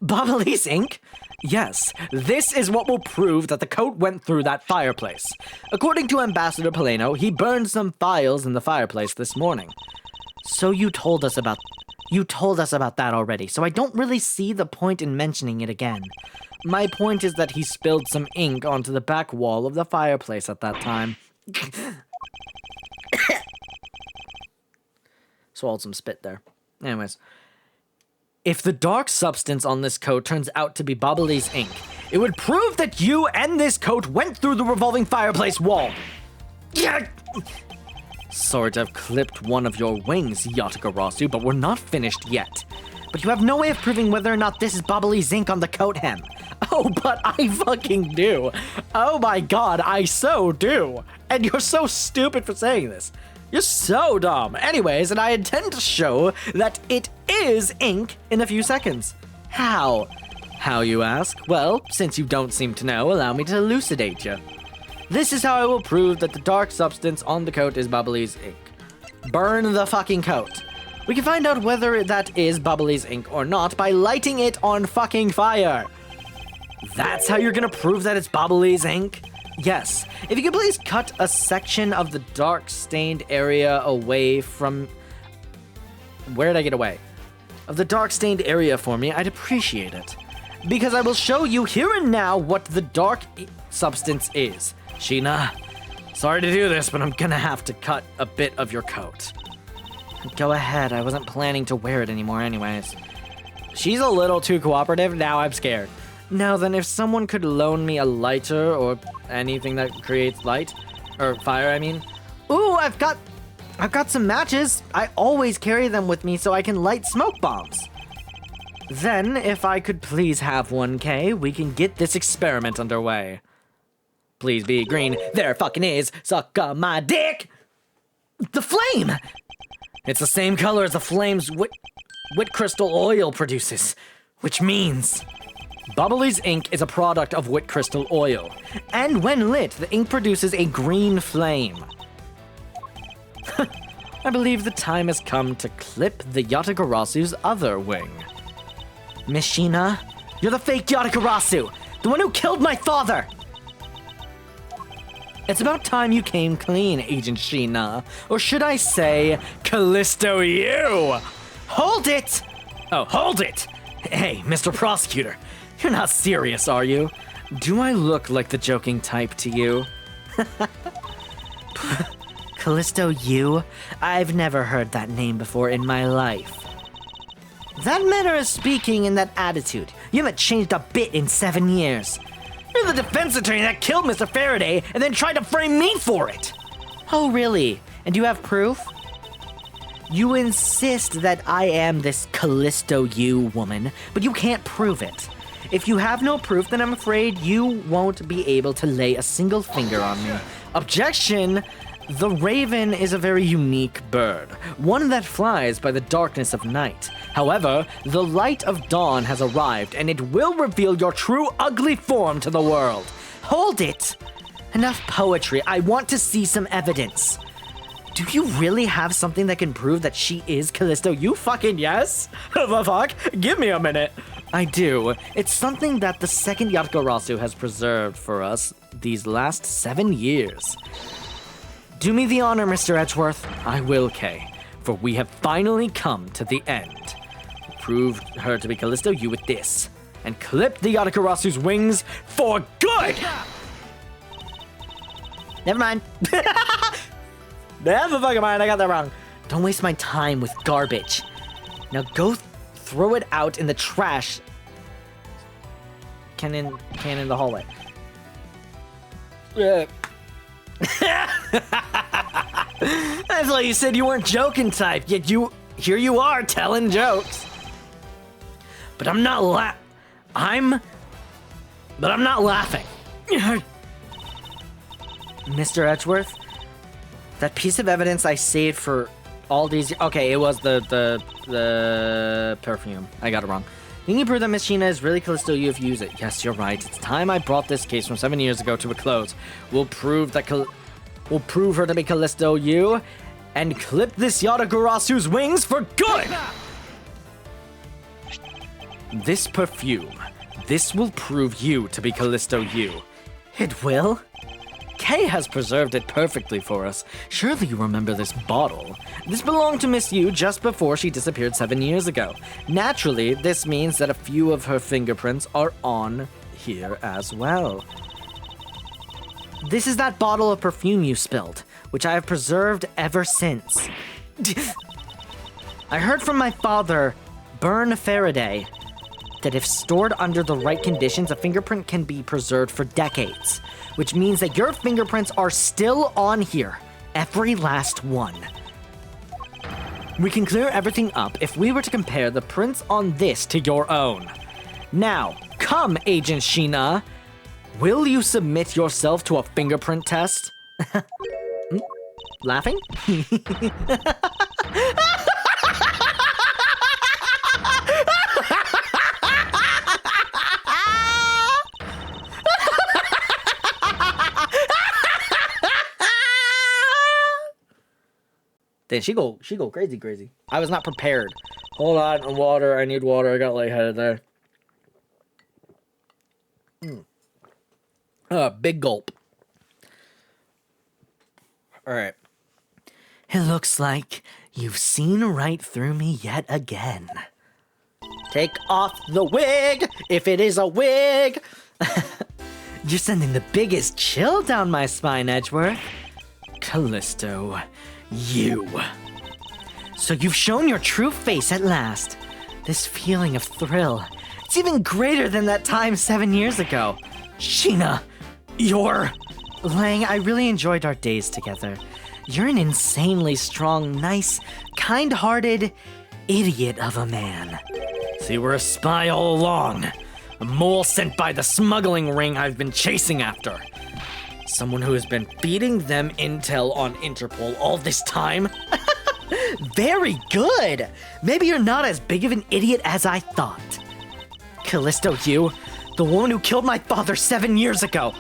Bobbly's ink? Yes, this is what will prove that the coat went through that fireplace. According to Ambassador Paleno, he burned some files in the fireplace this morning. So you told us about that already, so I don't really see the point in mentioning it again. My point is that he spilled some ink onto the back wall of the fireplace at that time. Swallowed some spit there. Anyways. If the dark substance on this coat turns out to be Bobbly's ink, it would prove that you and this coat went through the revolving fireplace wall. Yeah. Sorry to have clipped one of your wings, Yatagarasu, but we're not finished yet. But you have no way of proving whether or not this is Bobbly's ink on the coat hem. Oh, but I fucking do. Oh my god, I so do. And you're so stupid for saying this. You're so dumb. Anyways, and I intend to show that it is ink in a few seconds. How? How, you ask? Well, since you don't seem to know, allow me to elucidate you. This is how I will prove that the dark substance on the coat is Bobbly's ink. Burn the fucking coat. We can find out whether that is Bobbly's ink or not by lighting it on fucking fire. That's how you're gonna prove that it's Bobbly's ink? Yes. If you could please cut a section of the dark stained area away from... Where did I get away? Of the dark stained area for me, I'd appreciate it. Because I will show you here and now what the dark... substance is. Sheena, sorry to do this, but I'm gonna have to cut a bit of your coat. Go ahead, I wasn't planning to wear it anymore anyways. She's a little too cooperative, now I'm scared. Now then, if someone could loan me a lighter or anything that creates light, or fire, I mean. Ooh, I've got some matches. I always carry them with me so I can light smoke bombs. Then, if I could please have 1K, we can get this experiment underway. Please be green. There fucking is. Suck on my dick. The flame. It's the same color as the flame's wit crystal oil produces, which means Bubbly's ink is a product of wit crystal oil, and when lit, the ink produces a green flame. I believe the time has come to clip the Yatagarasu's other wing. Miss Sheena, you're the fake Yatagarasu, the one who killed my father! It's about time you came clean, Agent Sheena, or should I say, Callisto you! Hold it! Oh, hold it! Hey, Mr. Prosecutor, you're not serious, are you? Do I look like the joking type to you? Callisto you? I've never heard that name before in my life. That manner of speaking and that attitude, you haven't changed a bit in 7 years. You're the defense attorney that killed Mr. Faraday and then tried to frame me for it. Oh, really? And you have proof? You insist that I am this Callisto you woman, but you can't prove it. If you have no proof, then I'm afraid you won't be able to lay a single finger on me. Objection! The raven is a very unique bird, one that flies by the darkness of night. However, the light of dawn has arrived, and it will reveal your true ugly form to the world. Hold it! Enough poetry, I want to see some evidence. Do you really have something that can prove that she is Callisto? You fucking yes? The fuck? Give me a minute. I do. It's something that the second Yatagarasu has preserved for us these last 7 years. Do me the honor, Mr. Edgeworth. I will, Kay, for we have finally come to the end. Proved her to be Callisto you with this, and clipped the Yatagarasu's wings for good! Never mind. Never fucking mind, I got that wrong. Don't waste my time with garbage. Now go throw it out in the trash can in the hallway. I thought you said you weren't joking type, yet here you are telling jokes. But I'm not laughing. Mr. Edgeworth, that piece of evidence I saved for all these. Okay, it was the perfume. I got it wrong. Can you prove that Miss Sheena is really Callisto you if you use it? Yes, you're right. It's time I brought this case from 7 years ago to a close. We'll prove her to be Callisto you, and clip this Yatagarasu's wings for good! This perfume. This will prove you to be Callisto you. It will? Kay has preserved it perfectly for us. Surely you remember this bottle. This belonged to Miss Yu just before she disappeared 7 years ago. Naturally, this means that a few of her fingerprints are on here as well. This is that bottle of perfume you spilled, which I have preserved ever since. I heard from my father, Byrne Faraday, that if stored under the right conditions, a fingerprint can be preserved for decades, which means that your fingerprints are still on here, every last one. We can clear everything up if we were to compare the prints on this to your own. Now, come, Agent Sheena. Will you submit yourself to a fingerprint test? Laughing? Then she go crazy. I was not prepared. Hold on, water. I need water. I got lightheaded there. Big gulp. All right. It looks like you've seen right through me yet again. Take off the wig, if it is a wig. You're sending the biggest chill down my spine, Edgeworth. Callisto, you. So you've shown your true face at last. This feeling of thrill, it's even greater than that time 7 years ago. Sheena, you're... Lang, I really enjoyed our days together. You're an insanely strong, nice, kind-hearted idiot of a man. So you were a spy all along. A mole sent by the smuggling ring I've been chasing after. Someone who has been feeding them intel on Interpol all this time? Very good! Maybe you're not as big of an idiot as I thought. Callisto, you, the woman who killed my father 7 years ago.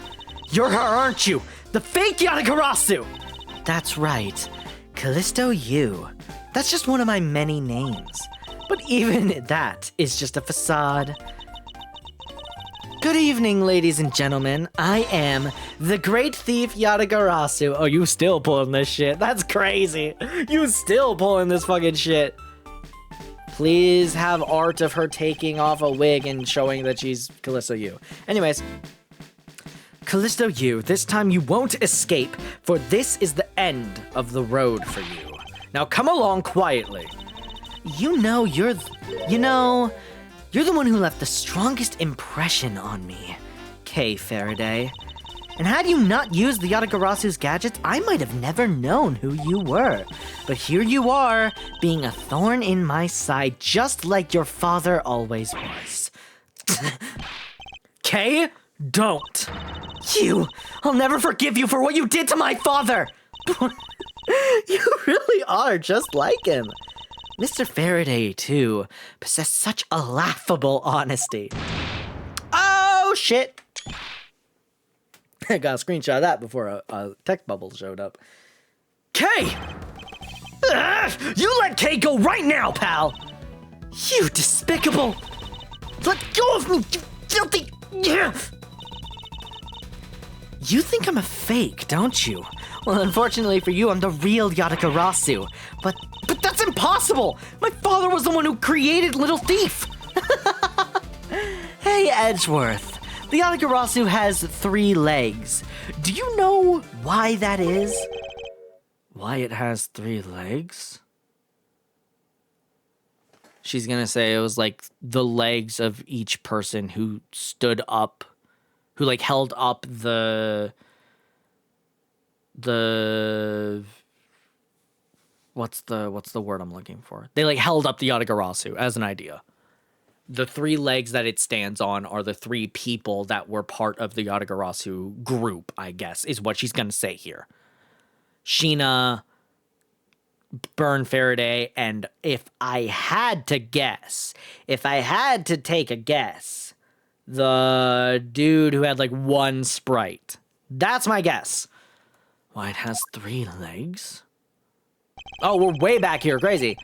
You're her, aren't you? The fake Yatagarasu! That's right. Callisto, you. That's just one of my many names. But even that is just a facade. Good evening, ladies and gentlemen. I am the great thief Yatagarasu. Oh, you still pulling this shit. That's crazy. You still pulling this fucking shit. Please have art of her taking off a wig and showing that she's Callisto Yu. Anyways, Callisto Yu, this time you won't escape, for this is the end of the road for you. Now come along quietly. You're the one who left the strongest impression on me, Kay Faraday. And had you not used the Yatagarasu's gadgets, I might have never known who you were. But here you are, being a thorn in my side, just like your father always was. Kay, don't. I'll never forgive you for what you did to my father. You really are just like him. Mr. Faraday, too, possessed such a laughable honesty. Oh, shit! I got a screenshot of that before a text bubble showed up. Kay! You let Kay go right now, pal! You despicable! Let go of me, you filthy... You think I'm a fake, don't you? Well, unfortunately for you, I'm the real Yatagarasu. But that's impossible! My father was the one who created Little Thief! Hey, Edgeworth. The Yatagarasu has 3 legs. Do you know why that is? Why it has 3 legs? She's gonna say it was like the legs of each person who stood up, who like held up the what's the word I'm looking for? They like held up the Yatagarasu as an idea. The 3 legs that it stands on are the 3 people that were part of the Yatagarasu group, I guess, is what she's gonna say here. Sheena, Burn Faraday, and if I had to take a guess, the dude who had like 1 sprite. That's my guess. Why, it has 3 legs? Oh, we're way back here, crazy.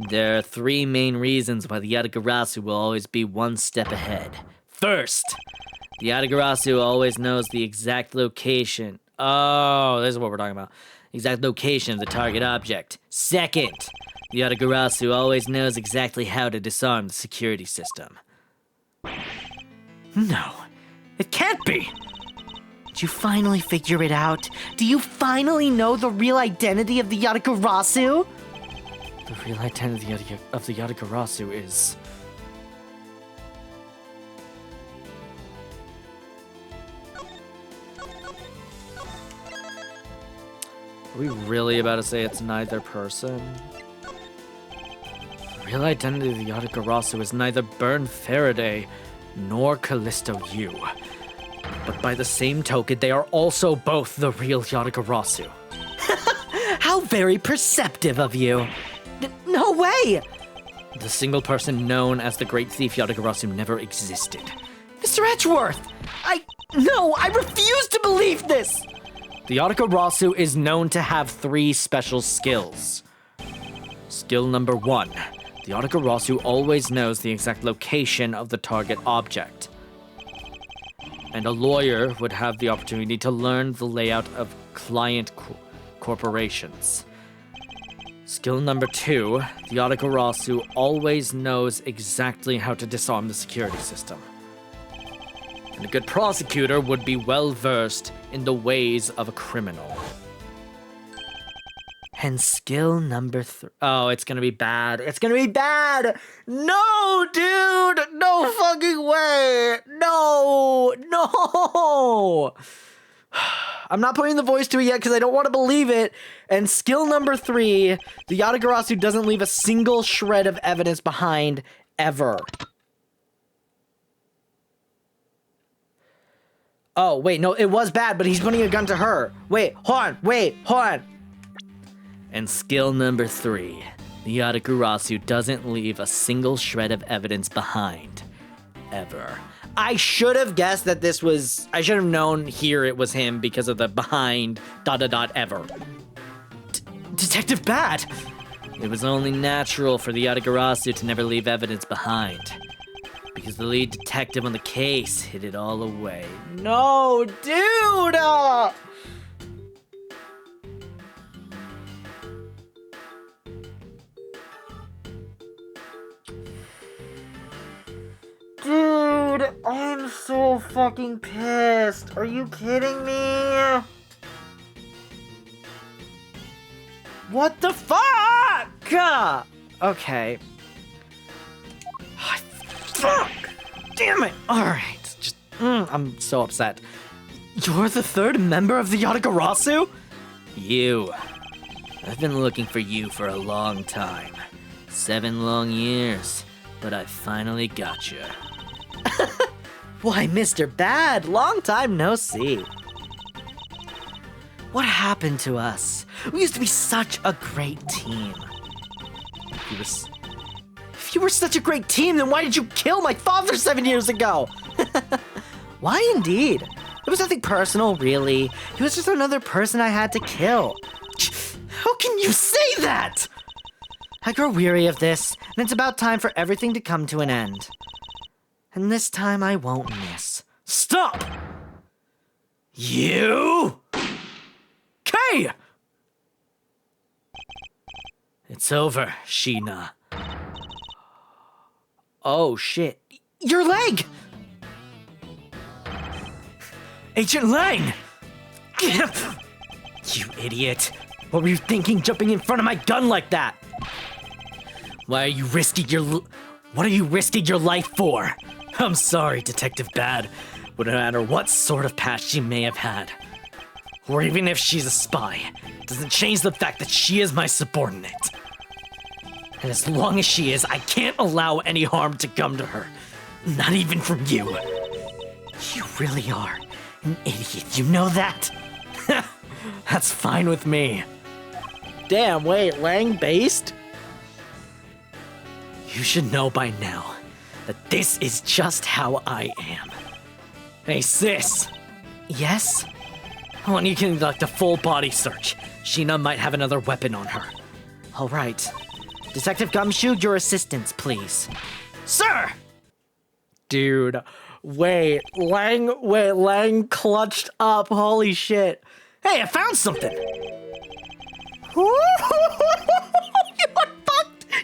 There are 3 main reasons why the Yatagarasu will always be 1 step ahead. First, the Yatagarasu always knows the exact location. Oh, this is what we're talking about. Exact location of the target object. Second, the Yatagarasu always knows exactly how to disarm the security system. No, it can't be! Did you finally figure it out? Do you finally know the real identity of the Yatagarasu? The real identity of the Yatagarasu is... Are we really about to say it's neither person? The real identity of the Yatagarasu is neither Burn Faraday nor Callisto Yu. But by the same token, they are also both the real Yatagarasu. How very perceptive of you. No way! The single person known as the Great Thief Yatagarasu never existed. Mr. Edgeworth! I refuse to believe this! The Yatagarasu is known to have 3 special skills. Skill number 1. The Yatagarasu always knows the exact location of the target object. And a lawyer would have the opportunity to learn the layout of client corporations. Skill number 2, the Yatagarasu always knows exactly how to disarm the security system. And a good prosecutor would be well versed in the ways of a criminal. And skill number 3. Oh, it's gonna be bad. It's gonna be bad! No, dude! No fucking way! No! No! I'm not putting the voice to it yet because I don't want to believe it. And skill number 3, the Yatagarasu doesn't leave a single shred of evidence behind, ever. Oh, wait, no, it was bad, but he's pointing a gun to her. Wait, hold on. And skill number 3, the Yatagarasu doesn't leave a single shred of evidence behind, ever. I should have guessed that this was, I should have known here it was him because of the behind ... ever. Detective Bad! It was only natural for the Yatagarasu to never leave evidence behind, because the lead detective on the case hid it all away. No, dude! Dude, I'm so fucking pissed. Are you kidding me? What the fuck? Okay. Fuck! Damn it! Alright, just, I'm so upset. You're the 3rd member of the Yatagarasu? You. I've been looking for you for a long time. 7 long years, but I finally got you. Why, Mr. Bad, long time no see. What happened to us? We used to be such a great team. If you were such a great team, then why did you kill my father 7 years ago? Why indeed? It was nothing personal, really. He was just another person I had to kill. How can you say that? I grow weary of this, and it's about time for everything to come to an end. And this time I won't miss. Stop! You? Kay! It's over, Sheena. Oh, shit. Your leg! Agent Lang! You idiot. What were you thinking jumping in front of my gun like that? Why are you risking what are you risking your life for? I'm sorry, Detective Bad, but no matter what sort of past she may have had, or even if she's a spy, it doesn't change the fact that she is my subordinate. And as long as she is, I can't allow any harm to come to her. Not even from you. You really are an idiot, you know that? That's fine with me. Damn, wait, Lang-based? You should know by now that this is just how I am. Hey, sis. Yes? I want you to conduct a full body search. Sheena might have another weapon on her. All right. Detective Gumshoe, your assistance, please. Sir! Dude, wait, Lang clutched up, holy shit. Hey, I found something!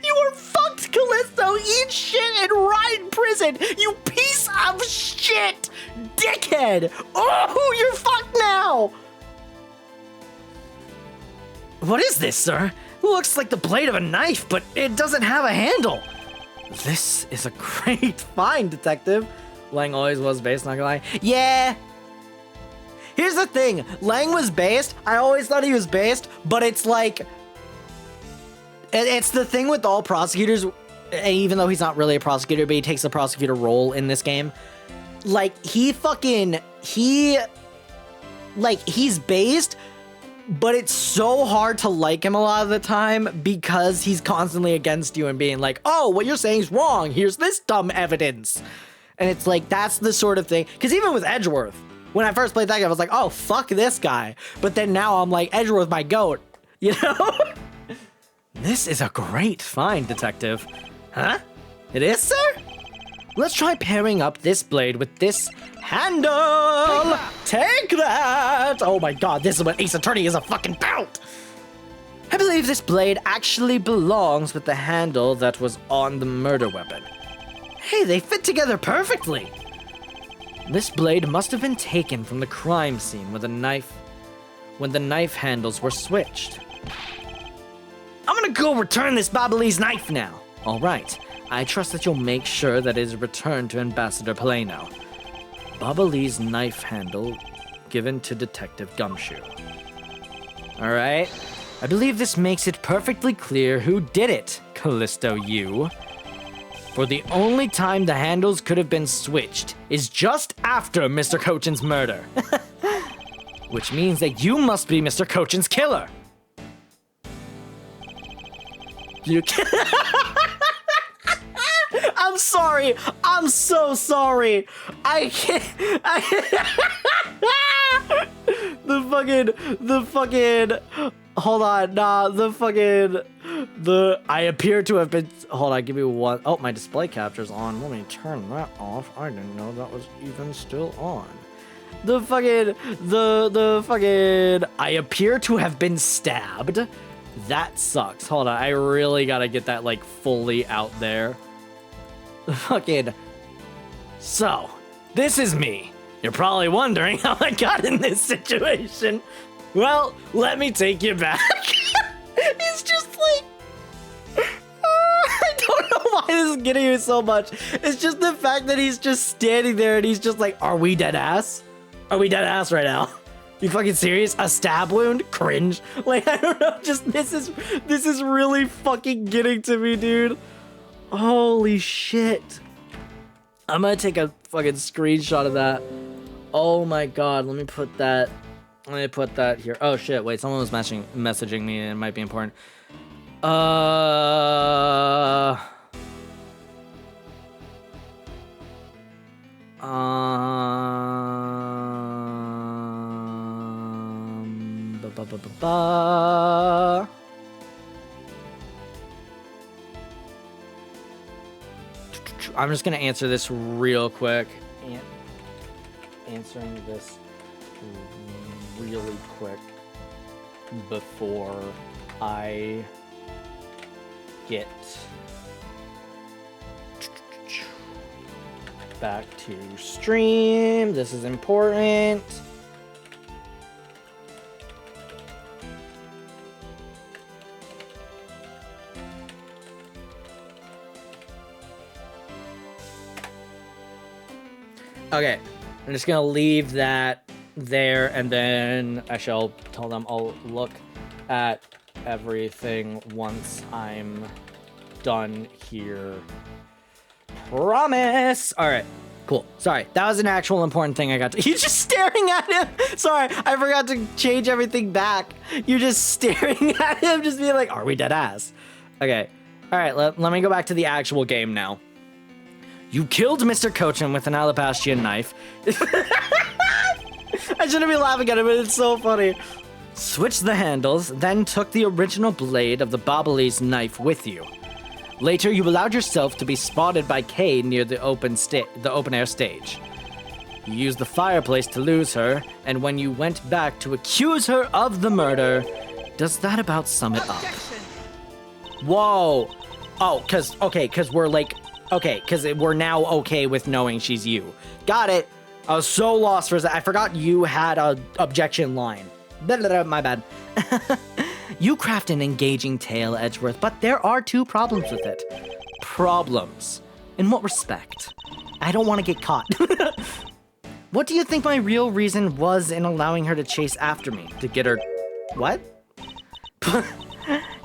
You are fucked, Callisto! Eat shit and rot in prison, you piece of shit! Dickhead! Oh, you're fucked now! What is this, sir? It looks like the blade of a knife, but it doesn't have a handle. This is a great find, Detective. Lang always was based, not gonna lie. Yeah. Here's the thing. Lang was based. I always thought he was based, but it's like... It's the thing with all prosecutors, even though he's not really a prosecutor, but he takes the prosecutor role in this game. Like, he's based, but it's so hard to like him a lot of the time because he's constantly against you and being like, oh, what you're saying is wrong. Here's this dumb evidence. And it's like, that's the sort of thing. Because even with Edgeworth, when I first played that game, I was like, oh, fuck this guy. But then now I'm like, Edgeworth, my goat. You know? This is a great find, Detective. Huh? It is, sir? Let's try pairing up this blade with this handle. Take that! Oh my god, this is what Ace Attorney is a fucking about! I believe this blade actually belongs with the handle that was on the murder weapon. Hey, they fit together perfectly. This blade must have been taken from the crime scene when the knife handles were switched. I'm gonna go return this Babalese knife now. All right, I trust that you'll make sure that it is returned to Ambassador Plano. Babalese knife handle given to Detective Gumshoe. All right, I believe this makes it perfectly clear who did it, Callisto you. For the only time the handles could have been switched is just after Mr. Cochin's murder. Which means that you must be Mr. Cochin's killer. You I'm sorry. I'm so sorry. I can't. The fucking. Hold on. Nah, I appear to have been. Hold on. Give me one. Oh, my display capture's on. Let me turn that off. I didn't know that was even still on. The fucking. I appear to have been stabbed. That sucks. Hold on. I really gotta get that, like, fully out there. Fucking. So, this is me. You're probably wondering how I got in this situation. Well, let me take you back. It's just like. I don't know why this is getting me so much. It's just the fact that he's just standing there and he's just like, are we dead ass? Are we dead ass right now? You fucking serious? A stab wound? Cringe. Like, I don't know, just this is really fucking getting to me, dude. Holy shit. I'm gonna take a fucking screenshot of that. Oh my god, let me put that here. Oh shit, wait, someone was messaging me and it might be important. I'm just gonna answer this real quick. Answering this really quick before I get back to stream. This is important. Okay, I'm just gonna leave that there, and then I shall tell them I'll look at everything once I'm done here. Promise! Alright, cool. Sorry, that was an actual important thing I got to- You're just staring at him! Sorry, I forgot to change everything back. You're just staring at him, just being like, are we dead ass? Okay, alright, let me go back to the actual game now. You killed Mr. Cochin with an Alabastrian knife. I shouldn't be laughing at it, but it's so funny. Switched the handles, then took the original blade of the Babalese knife with you. Later, you allowed yourself to be spotted by Kay near the open-air stage. You used the fireplace to lose her, and when you went back to accuse her of the murder, does that about sum it up? Whoa. Oh, cause we're like... Okay, because we're now okay with knowing she's you. Got it. I was so lost for a second. I forgot you had a objection line. My bad. You craft an engaging tale, Edgeworth, but there are two problems with it. Problems? In what respect? I don't want to get caught. What do you think my real reason was in allowing her to chase after me? To get her... What?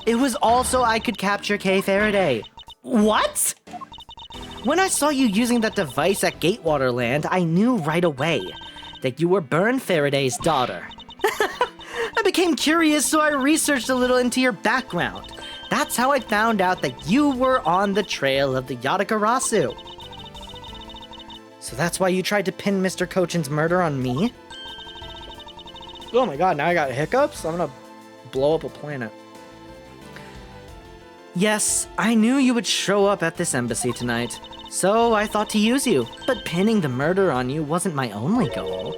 It was also I could capture Kay Faraday. What? When I saw you using that device at Gatewater Land, I knew right away that you were Byrne Faraday's daughter. I became curious, so I researched a little into your background. That's how I found out that you were on the trail of the Yatagarasu. So that's why you tried to pin Mr. Cochin's murder on me? Oh my god, now I got hiccups? I'm gonna blow up a planet. Yes, I knew you would show up at this embassy tonight, so I thought to use you. But pinning the murder on you wasn't my only goal.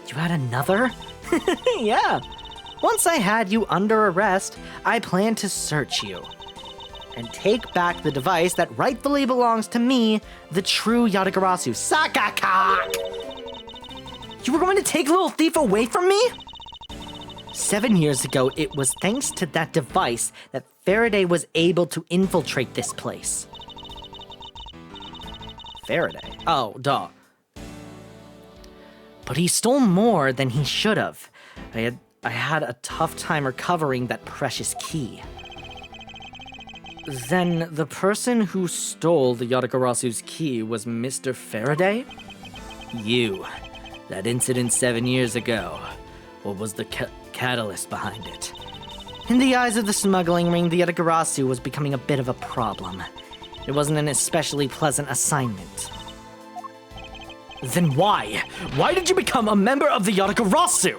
You had another? Yeah. Once I had you under arrest, I planned to search you. and take back the device that rightfully belongs to me, the true Yatagarasu. Sakakak! You were going to take Little Thief away from me? 7 years ago, it was thanks to that device that Faraday was able to infiltrate this place. Faraday? Oh, duh. But he stole more than he should have. I had a tough time recovering that precious key. Then the person who stole the Yatagarasu's key was Mr. Faraday? You. That incident 7 years ago. What was the catalyst behind it? In the eyes of the smuggling ring, the Yatagarasu was becoming a bit of a problem. It wasn't an especially pleasant assignment. Then why? Why did you become a member of the Yatagarasu?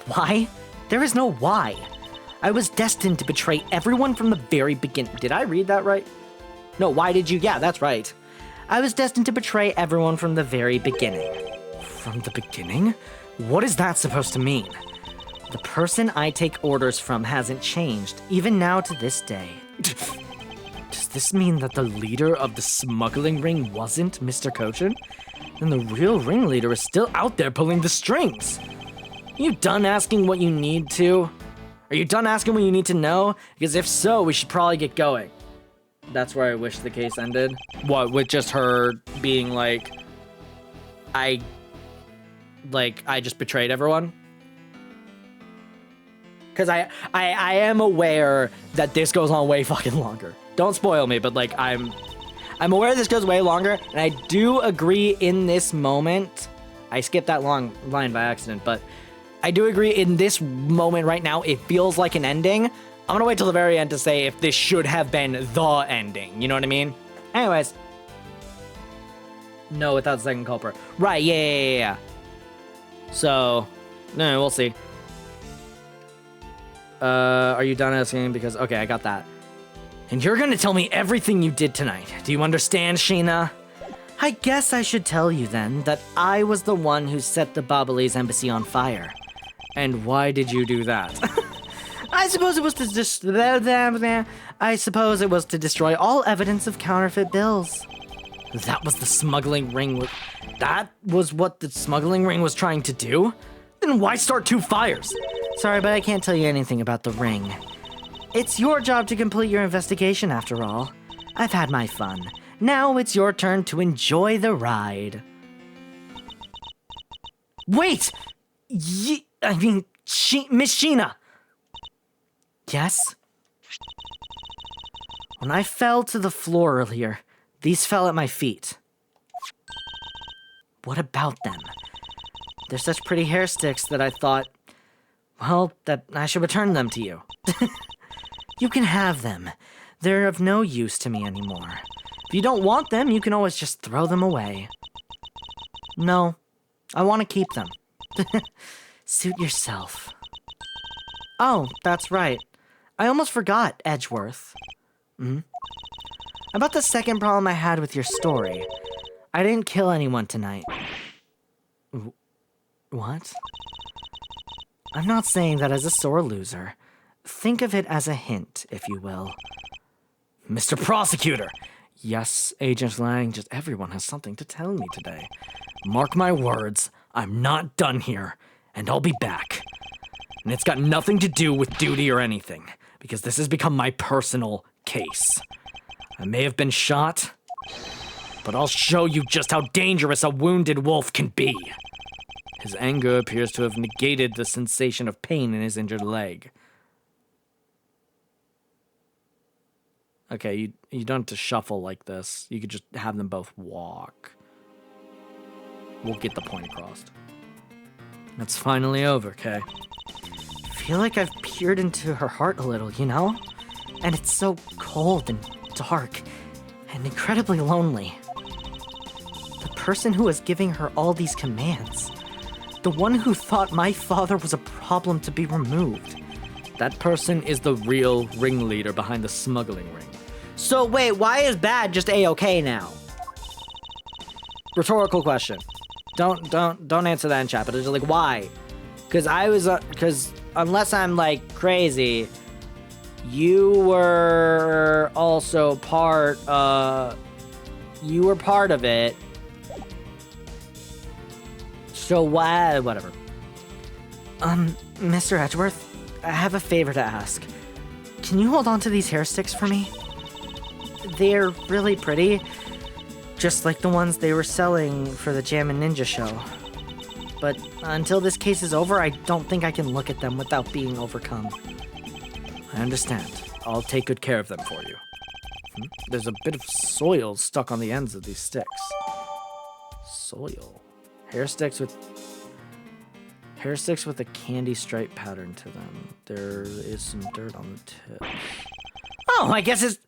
Why? There is no why. I was destined to betray everyone from the very beginning. Did I read that right? No, why did you? Yeah, that's right. I was destined to betray everyone from the very beginning. From the beginning? What is that supposed to mean? The person I take orders from hasn't changed, even now to this day. Does this mean that the leader of the smuggling ring wasn't Mr. Kochin? Then the real ringleader is still out there pulling the strings. Are you done asking what you need to? Are you done asking what you need to know? Because if so, we should probably get going. That's where I wish the case ended. What, with just her being like, I just betrayed everyone? Because I am aware that this goes on way fucking longer. Don't spoil me, but like I'm aware this goes way longer, and I do agree in this moment. I skipped that long line by accident, but I do agree in this moment right now, it feels like an ending. I'm gonna wait till the very end to say if this should have been the ending. You know what I mean? Anyways. No, without the second culprit. Right, yeah. So, no, we'll see. Are you done asking? Because, okay, I got that. And you're gonna tell me everything you did tonight. Do you understand, Sheena? I guess I should tell you then that I was the one who set the Babali's embassy on fire. And why did you do that? I suppose it was to destroy all evidence of counterfeit bills. That was the smuggling ring. That was what the smuggling ring was trying to do? Then why start two fires? Sorry, but I can't tell you anything about the ring. It's your job to complete your investigation, after all. I've had my fun. Now it's your turn to enjoy the ride. Wait! Miss Sheena! Yes? When I fell to the floor earlier, these fell at my feet. What about them? They're such pretty hair sticks that I thought, well, that I should return them to you. You can have them. They're of no use to me anymore. If you don't want them, you can always just throw them away. No, I want to keep them. Suit yourself. Oh, that's right. I almost forgot, Edgeworth. About the second problem I had with your story. I didn't kill anyone tonight. What? I'm not saying that as a sore loser. Think of it as a hint, if you will. Mr. Prosecutor! Yes, Agent Lang, just everyone has something to tell me today. Mark my words, I'm not done here, and I'll be back. And it's got nothing to do with duty or anything, because this has become my personal case. I may have been shot, but I'll show you just how dangerous a wounded wolf can be. His anger appears to have negated the sensation of pain in his injured leg. Okay, you don't have to shuffle like this. You could just have them both walk. We'll get the point across. It's finally over, okay? I feel like I've peered into her heart a little, you know? And it's so cold and dark and incredibly lonely. The person who was giving her all these commands. The one who thought my father was a problem to be removed. That person is the real ringleader behind the smuggling ring. So wait, why is Bad just A-okay now? Rhetorical question. Don't answer that in chat, but it's just like, why? Because unless I'm like crazy, you were also part of it. So why, whatever. Mr. Edgeworth, I have a favor to ask. Can you hold on to these hair sticks for me? They're really pretty, just like the ones they were selling for the Jammin' Ninja show. But until this case is over, I don't think I can look at them without being overcome. I understand. I'll take good care of them for you. There's a bit of soil stuck on the ends of these sticks. Soil. Hair sticks with a candy stripe pattern to them. There is some dirt on the tips. Oh, I guess it's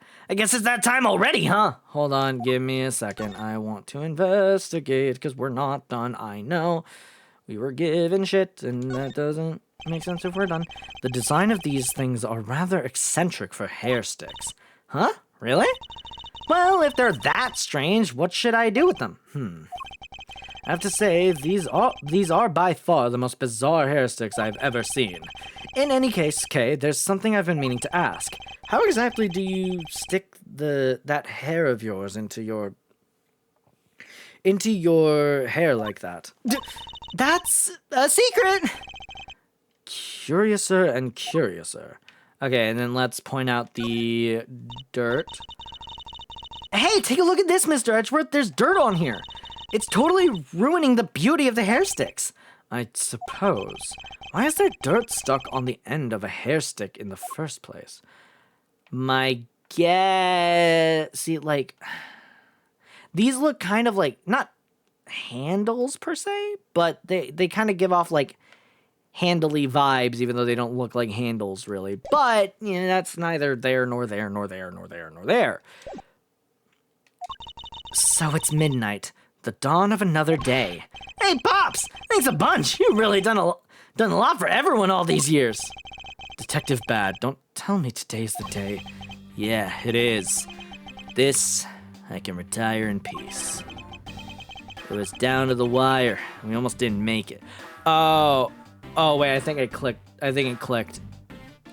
that time already, huh? Hold on, give me a second. I want to investigate, because we're not done. I know. We were given shit, and that doesn't make sense if we're done. The design of these things are rather eccentric for hair sticks. Huh? Really? Well, if they're that strange, what should I do with them? I have to say, these are by far the most bizarre hair sticks I've ever seen. In any case, Kay, there's something I've been meaning to ask. How exactly do you stick that hair of yours into your hair like that? That's a secret! Curiouser and curiouser. Okay, and then let's point out the dirt. Hey, take a look at this, Mr. Edgeworth. There's dirt on here. It's totally ruining the beauty of the hair sticks. I suppose. Why is there dirt stuck on the end of a hair stick in the first place? My guess... See, like... These look kind of like... Not handles, per se, but they kind of give off, like, handly vibes, even though they don't look like handles, really. But, you know, that's neither there nor there nor there nor there nor there. So it's midnight. The dawn of another day. Hey, Pops! Thanks a bunch! You've really done a lot for everyone all these years. Detective Bad, don't tell me today's the day. Yeah, it is. This, I can retire in peace. It was down to the wire. We almost didn't make it. Oh, wait, I think it clicked.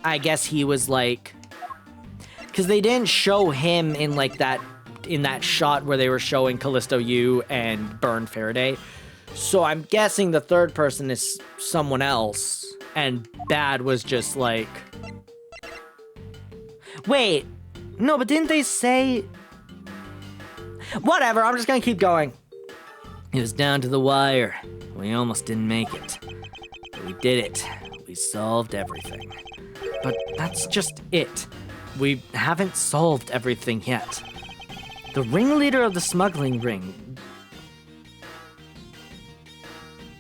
I guess he was like... Because they didn't show him in like that shot where they were showing Callisto U and Burn Faraday. So I'm guessing the third person is someone else, and Bad was just like... Wait, no, but didn't they say... Whatever, I'm just gonna keep going. It was down to the wire. We almost didn't make it. But we did it. We solved everything. But that's just it. We haven't solved everything yet. The ringleader of the smuggling ring...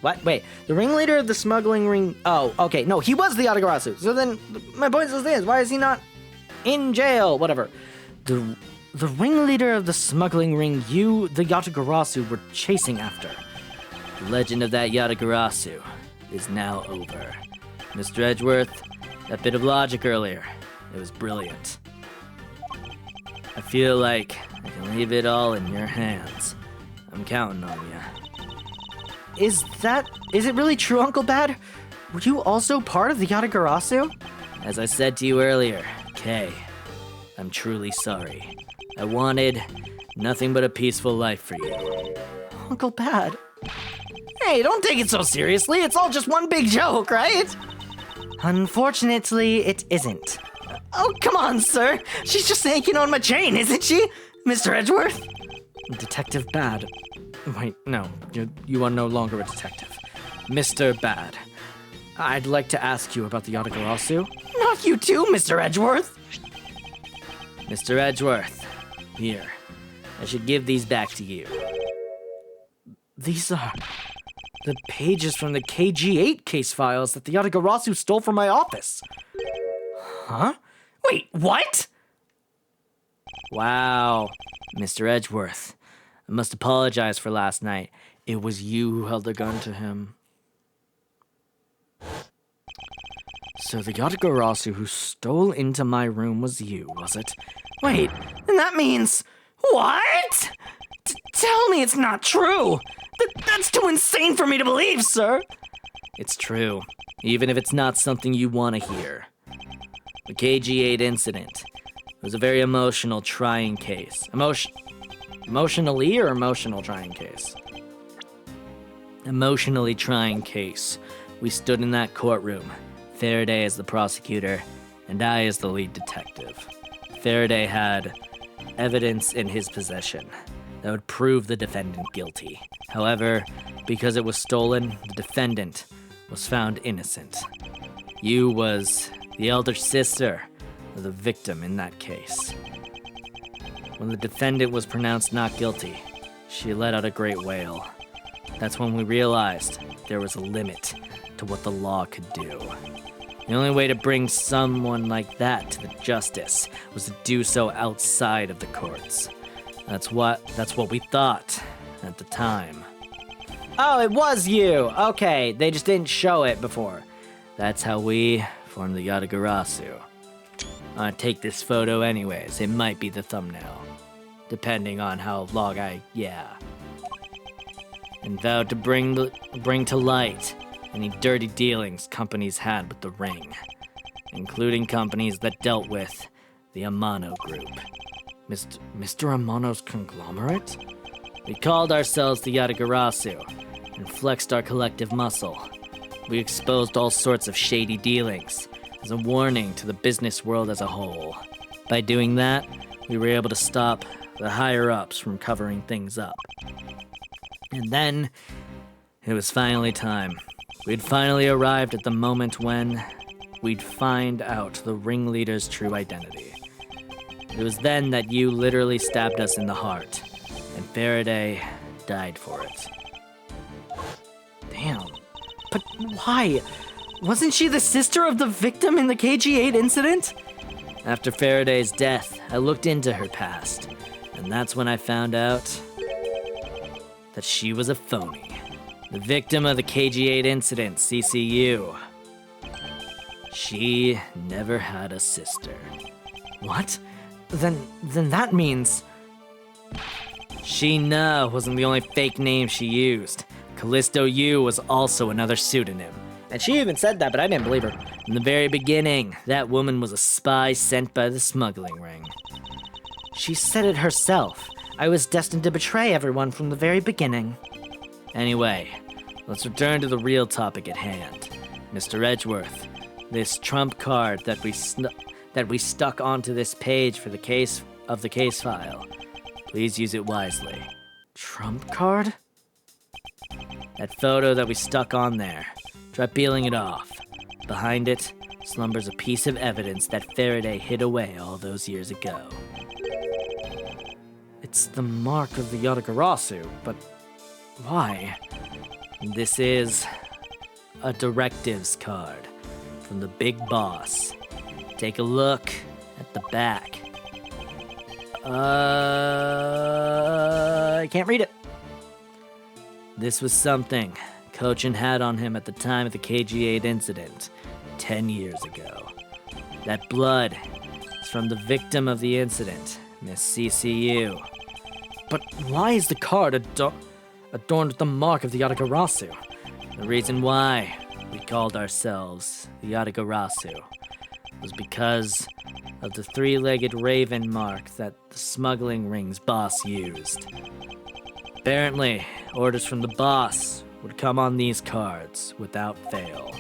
What? Wait. The ringleader of the smuggling ring... Oh, okay. No, he was the Yatagarasu. So then, my point is this. Why is he not in jail? Whatever. The ringleader of the smuggling ring you, the Yatagarasu, were chasing after. The legend of that Yatagarasu is now over. Mr. Edgeworth, that bit of logic earlier, it was brilliant. I feel like I can leave it all in your hands. I'm counting on you. Is it really true, Uncle Bad? Were you also part of the Yatagarasu? As I said to you earlier, Kay, I'm truly sorry. I wanted nothing but a peaceful life for you. Uncle Bad. Hey, don't take it so seriously. It's all just one big joke, right? Unfortunately, it isn't. Oh, come on, sir. She's just yanking on my chain, isn't she? Mr. Edgeworth? Detective Bad. Wait, no. You are no longer a detective. Mr. Bad. I'd like to ask you about the Yatagarasu. Not you too, Mr. Edgeworth. Mr. Edgeworth. Here. I should give these back to you. These are the pages from the KG8 case files that the Yatagarasu stole from my office. Huh? Wait, what? Wow. Mr. Edgeworth. I must apologize for last night. It was you who held the gun to him. So the Yatagarasu who stole into my room was you, was it? Wait, and that means... What? Tell me it's not true! That's too insane for me to believe, sir! It's true, even if it's not something you want to hear. The KG8 incident. It was a very emotional, trying case. Emotionally or emotional trying case? Emotionally trying case. We stood in that courtroom, Faraday as the prosecutor, and I as the lead detective. Faraday had evidence in his possession that would prove the defendant guilty. However, because it was stolen, the defendant was found innocent. You was the elder sister of the victim in that case. When the defendant was pronounced not guilty, she let out a great wail. That's when we realized there was a limit to what the law could do. The only way to bring someone like that to the justice was to do so outside of the courts. That's what we thought at the time. Oh, it was you! Okay, they just didn't show it before. That's how we formed the Yatagarasu. I'll take this photo anyways, it might be the thumbnail. Depending on how long and vowed to bring to light any dirty dealings companies had with the ring, including companies that dealt with the Amano Group. Mr. Amano's conglomerate? We called ourselves the Yatagarasu and flexed our collective muscle. We exposed all sorts of shady dealings as a warning to the business world as a whole. By doing that, we were able to stop the higher-ups from covering things up. And then, it was finally time. We'd finally arrived at the moment when we'd find out the ringleader's true identity. It was then that you literally stabbed us in the heart, and Faraday died for it. Damn. But why? Wasn't she the sister of the victim in the KG8 incident? After Faraday's death, I looked into her past, and that's when I found out that she was a phony. The victim of the KG8 incident, CCU. She never had a sister. What? Then that means... Sheena wasn't the only fake name she used. Callisto U was also another pseudonym. And she even said that, but I didn't believe her. In the very beginning, that woman was a spy sent by the smuggling ring. She said it herself. I was destined to betray everyone from the very beginning. Anyway, let's return to the real topic at hand. Mr. Edgeworth, this trump card that we stuck onto this page for the case file. Please use it wisely. Trump card? That photo that we stuck on there. Try peeling it off. Behind it slumbers a piece of evidence that Faraday hid away all those years ago. It's the mark of the Yatagarasu, but why? This is a directives card from the big boss. Take a look at the back. I can't read it. This was something Cochin had on him at the time of the KG8 incident, 10 years ago. That blood is from the victim of the incident, Miss CCU. But why is the card adorned with the mark of the Yatagarasu? The reason why we called ourselves the Yatagarasu was because of the three-legged raven mark that the smuggling ring's boss used. Apparently, orders from the boss would come on these cards without fail.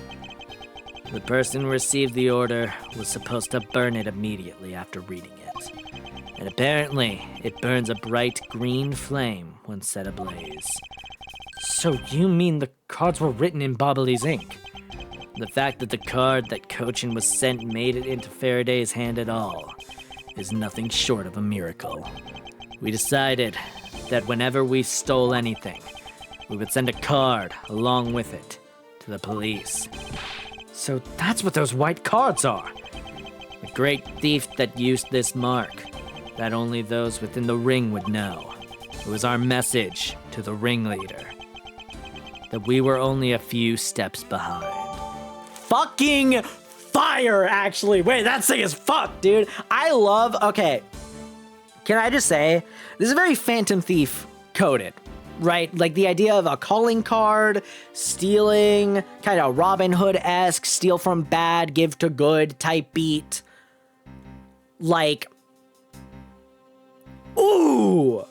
The person who received the order was supposed to burn it immediately after reading it. And apparently, it burns a bright green flame when set ablaze. So you mean the cards were written in Bobbly's ink? The fact that the card that Cochin was sent made it into Faraday's hand at all is nothing short of a miracle. We decided that whenever we stole anything, we would send a card along with it to the police. So that's what those white cards are. A great thief that used this mark that only those within the ring would know. It was our message to the ringleader that we were only a few steps behind. Fucking fire, actually. Wait, that thing is fucked, dude. Okay. Can I just say, this is very Phantom Thief coded, right? Like the idea of a calling card, stealing, kind of Robin Hood-esque, steal from bad, give to good type beat. Like, ooh,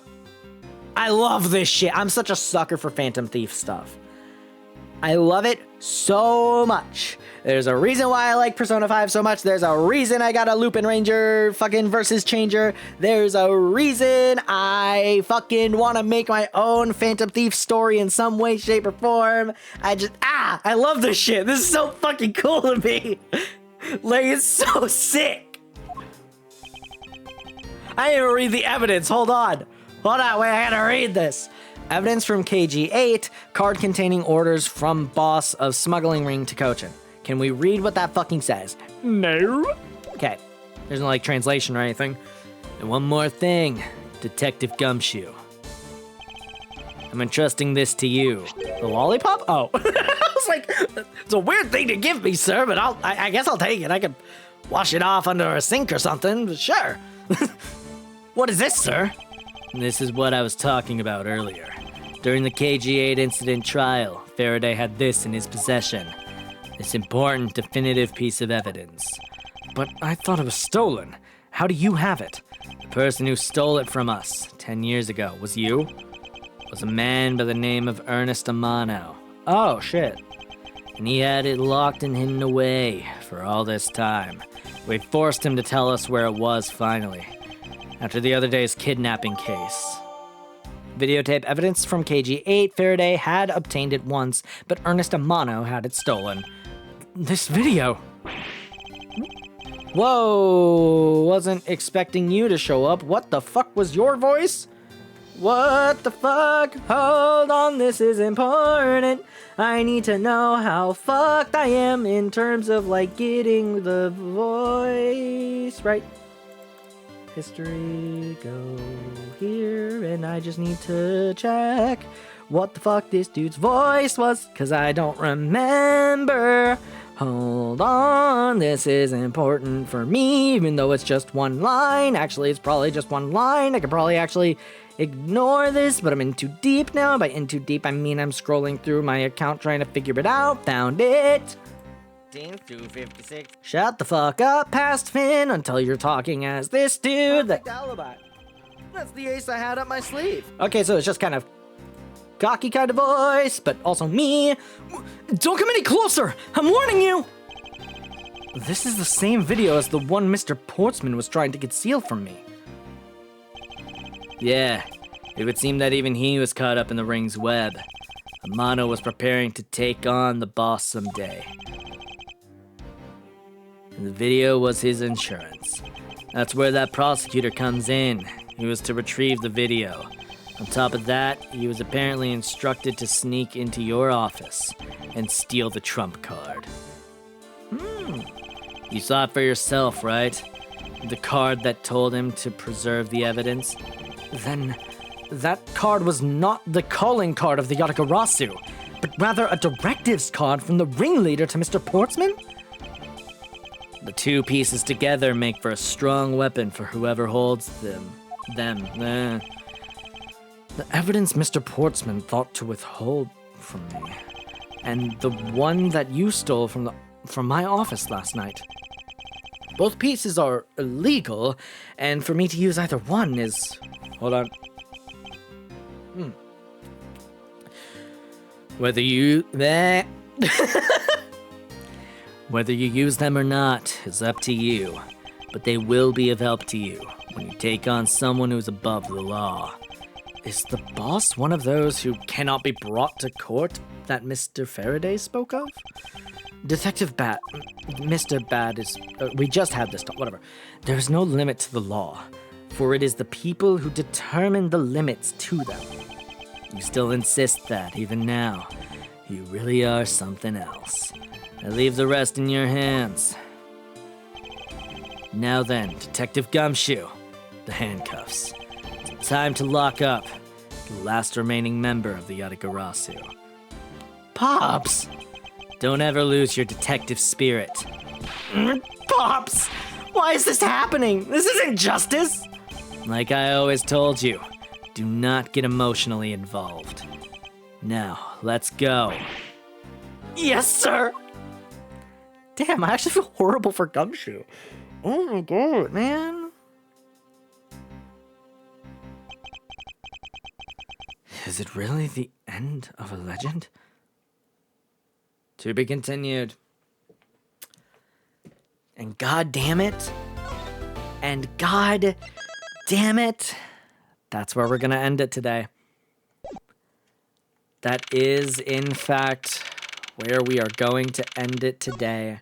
I love this shit. I'm such a sucker for Phantom Thief stuff. I love it so much. There's a reason why I like Persona 5 so much. There's a reason I got a Lupin Ranger fucking versus changer. There's a reason I fucking want to make my own Phantom Thief story in some way, shape, or form. I love this shit. This is so fucking cool to me. Like, it's so sick. I didn't even read the evidence. Hold on, wait, I gotta read this. Evidence from KG8, card containing orders from boss of smuggling ring to Cochin. Can we read what that fucking says? No. Okay, there's no like translation or anything. And one more thing, Detective Gumshoe. I'm entrusting this to you. The lollipop? Oh, I was like, it's a weird thing to give me, sir, but I guess I'll take it. I could wash it off under a sink or something, but sure. What is this, sir? This is what I was talking about earlier. During the KG8 incident trial, Faraday had this in his possession. This important, definitive piece of evidence. But I thought it was stolen. How do you have it? The person who stole it from us 10 years ago was you? It was a man by the name of Ernest Amano. Oh, shit. And he had it locked and hidden away for all this time. We forced him to tell us where it was finally. After the other day's kidnapping case. Videotape evidence from KG8, Faraday had obtained it once, but Ernest Amano had it stolen. This video. Whoa, wasn't expecting you to show up. What the fuck was your voice? What the fuck? Hold on, this is important. I need to know how fucked I am in terms of like getting the voice right. History, go here, and I just need to check what the fuck this dude's voice was, cause I don't remember. Hold on, this is important for me, even though it's just one line. Actually, it's probably just one line. I could probably actually ignore this, but I'm in too deep now. By in too deep, I mean I'm scrolling through my account trying to figure it out. Found it. 256. Shut the fuck up, past Finn, until you're talking as this dude. That's the ace I had up my sleeve. Okay, so it's just kind of cocky kind of voice, but also me. Don't come any closer! I'm warning you! This is the same video as the one Mr. Portsman was trying to conceal from me. Yeah, it would seem that even he was caught up in the ring's web. Amano was preparing to take on the boss someday. And the video was his insurance. That's where that prosecutor comes in. He was to retrieve the video. On top of that, he was apparently instructed to sneak into your office and steal the trump card. You saw it for yourself, right? The card that told him to preserve the evidence? Then, that card was not the calling card of the Yatagarasu, but rather a directives card from the ringleader to Mr. Portsman? The two pieces together make for a strong weapon for whoever holds them. The evidence Mr. Portsman thought to withhold from me, and the one that you stole from my office last night. Both pieces are illegal, and for me to use either one is... Hold on. Whether you use them or not is up to you, but they will be of help to you when you take on someone who's above the law. Is the boss one of those who cannot be brought to court that Mr. Faraday spoke of? Detective Bat, Mr. Bat is, we just had this talk, whatever. There is no limit to the law, for it is the people who determine the limits to them. You still insist that, even now. You really are something else. I leave the rest in your hands. Now then, Detective Gumshoe, the handcuffs. It's time to lock up the last remaining member of the Yatagarasu. Pops! Don't ever lose your detective spirit. Pops! Why is this happening? This isn't justice! Like I always told you, do not get emotionally involved. Now, let's go. Yes, sir! Damn, I actually feel horrible for Gumshoe. Oh my god, man. Is it really the end of a legend? To be continued. And god damn it. And god damn it. That's where we're gonna end it today. That is, in fact, where we are going to end it today.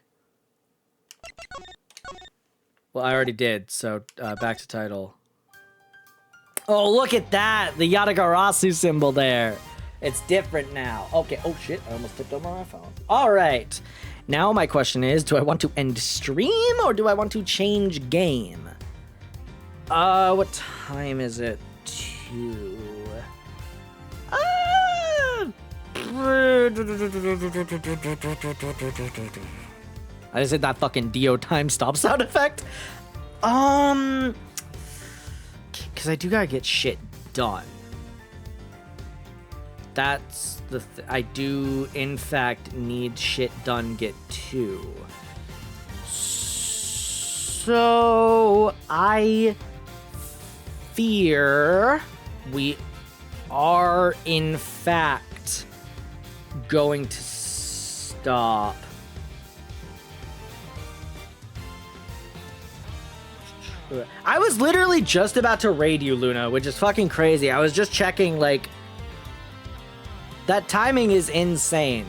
Well, I already did, so back to title. Oh, look at that! The Yatagarasu symbol there. It's different now. Okay, oh shit, I almost tipped over my phone. All right. Now my question is, do I want to end stream or do I want to change game? What time is it? 2. I just hit that fucking Dio time stop sound effect. Cause I do gotta get shit done. That's the I do in fact need shit done get too. So I fear we are in fact going to stop. I was literally just about to raid you, Luna, which is fucking crazy. I was just checking, like, that timing is insane.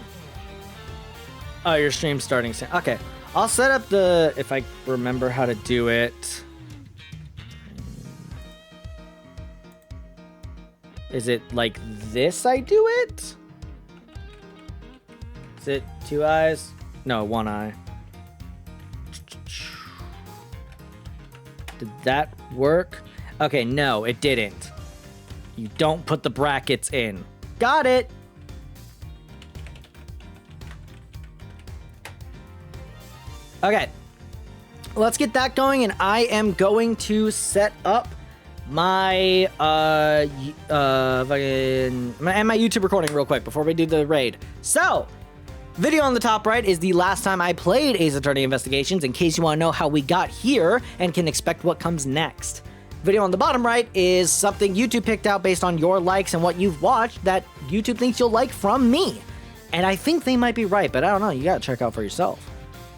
Oh, your stream's starting soon. Okay, I'll set up the, if I remember how to do it. Is it like this I do it? Is it 2 eyes? No, 1 eye. Did that work? Okay, no, it didn't. You don't put the brackets in. Got it! Okay, let's get that going, and I am going to set up my my YouTube recording real quick before we do the raid. So, video on the top right is the last time I played Ace Attorney Investigations, in case you want to know how we got here and can expect what comes next. Video on the bottom right is something YouTube picked out based on your likes and what you've watched that YouTube thinks you'll like from me. And I think they might be right, but I don't know. You gotta check out for yourself.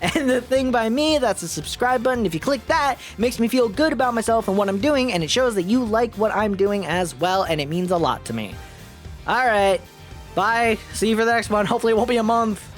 And the thing by me, that's the subscribe button. If you click that, it makes me feel good about myself and what I'm doing, and it shows that you like what I'm doing as well, and it means a lot to me. All right, bye. See you for the next one. Hopefully it won't be a month.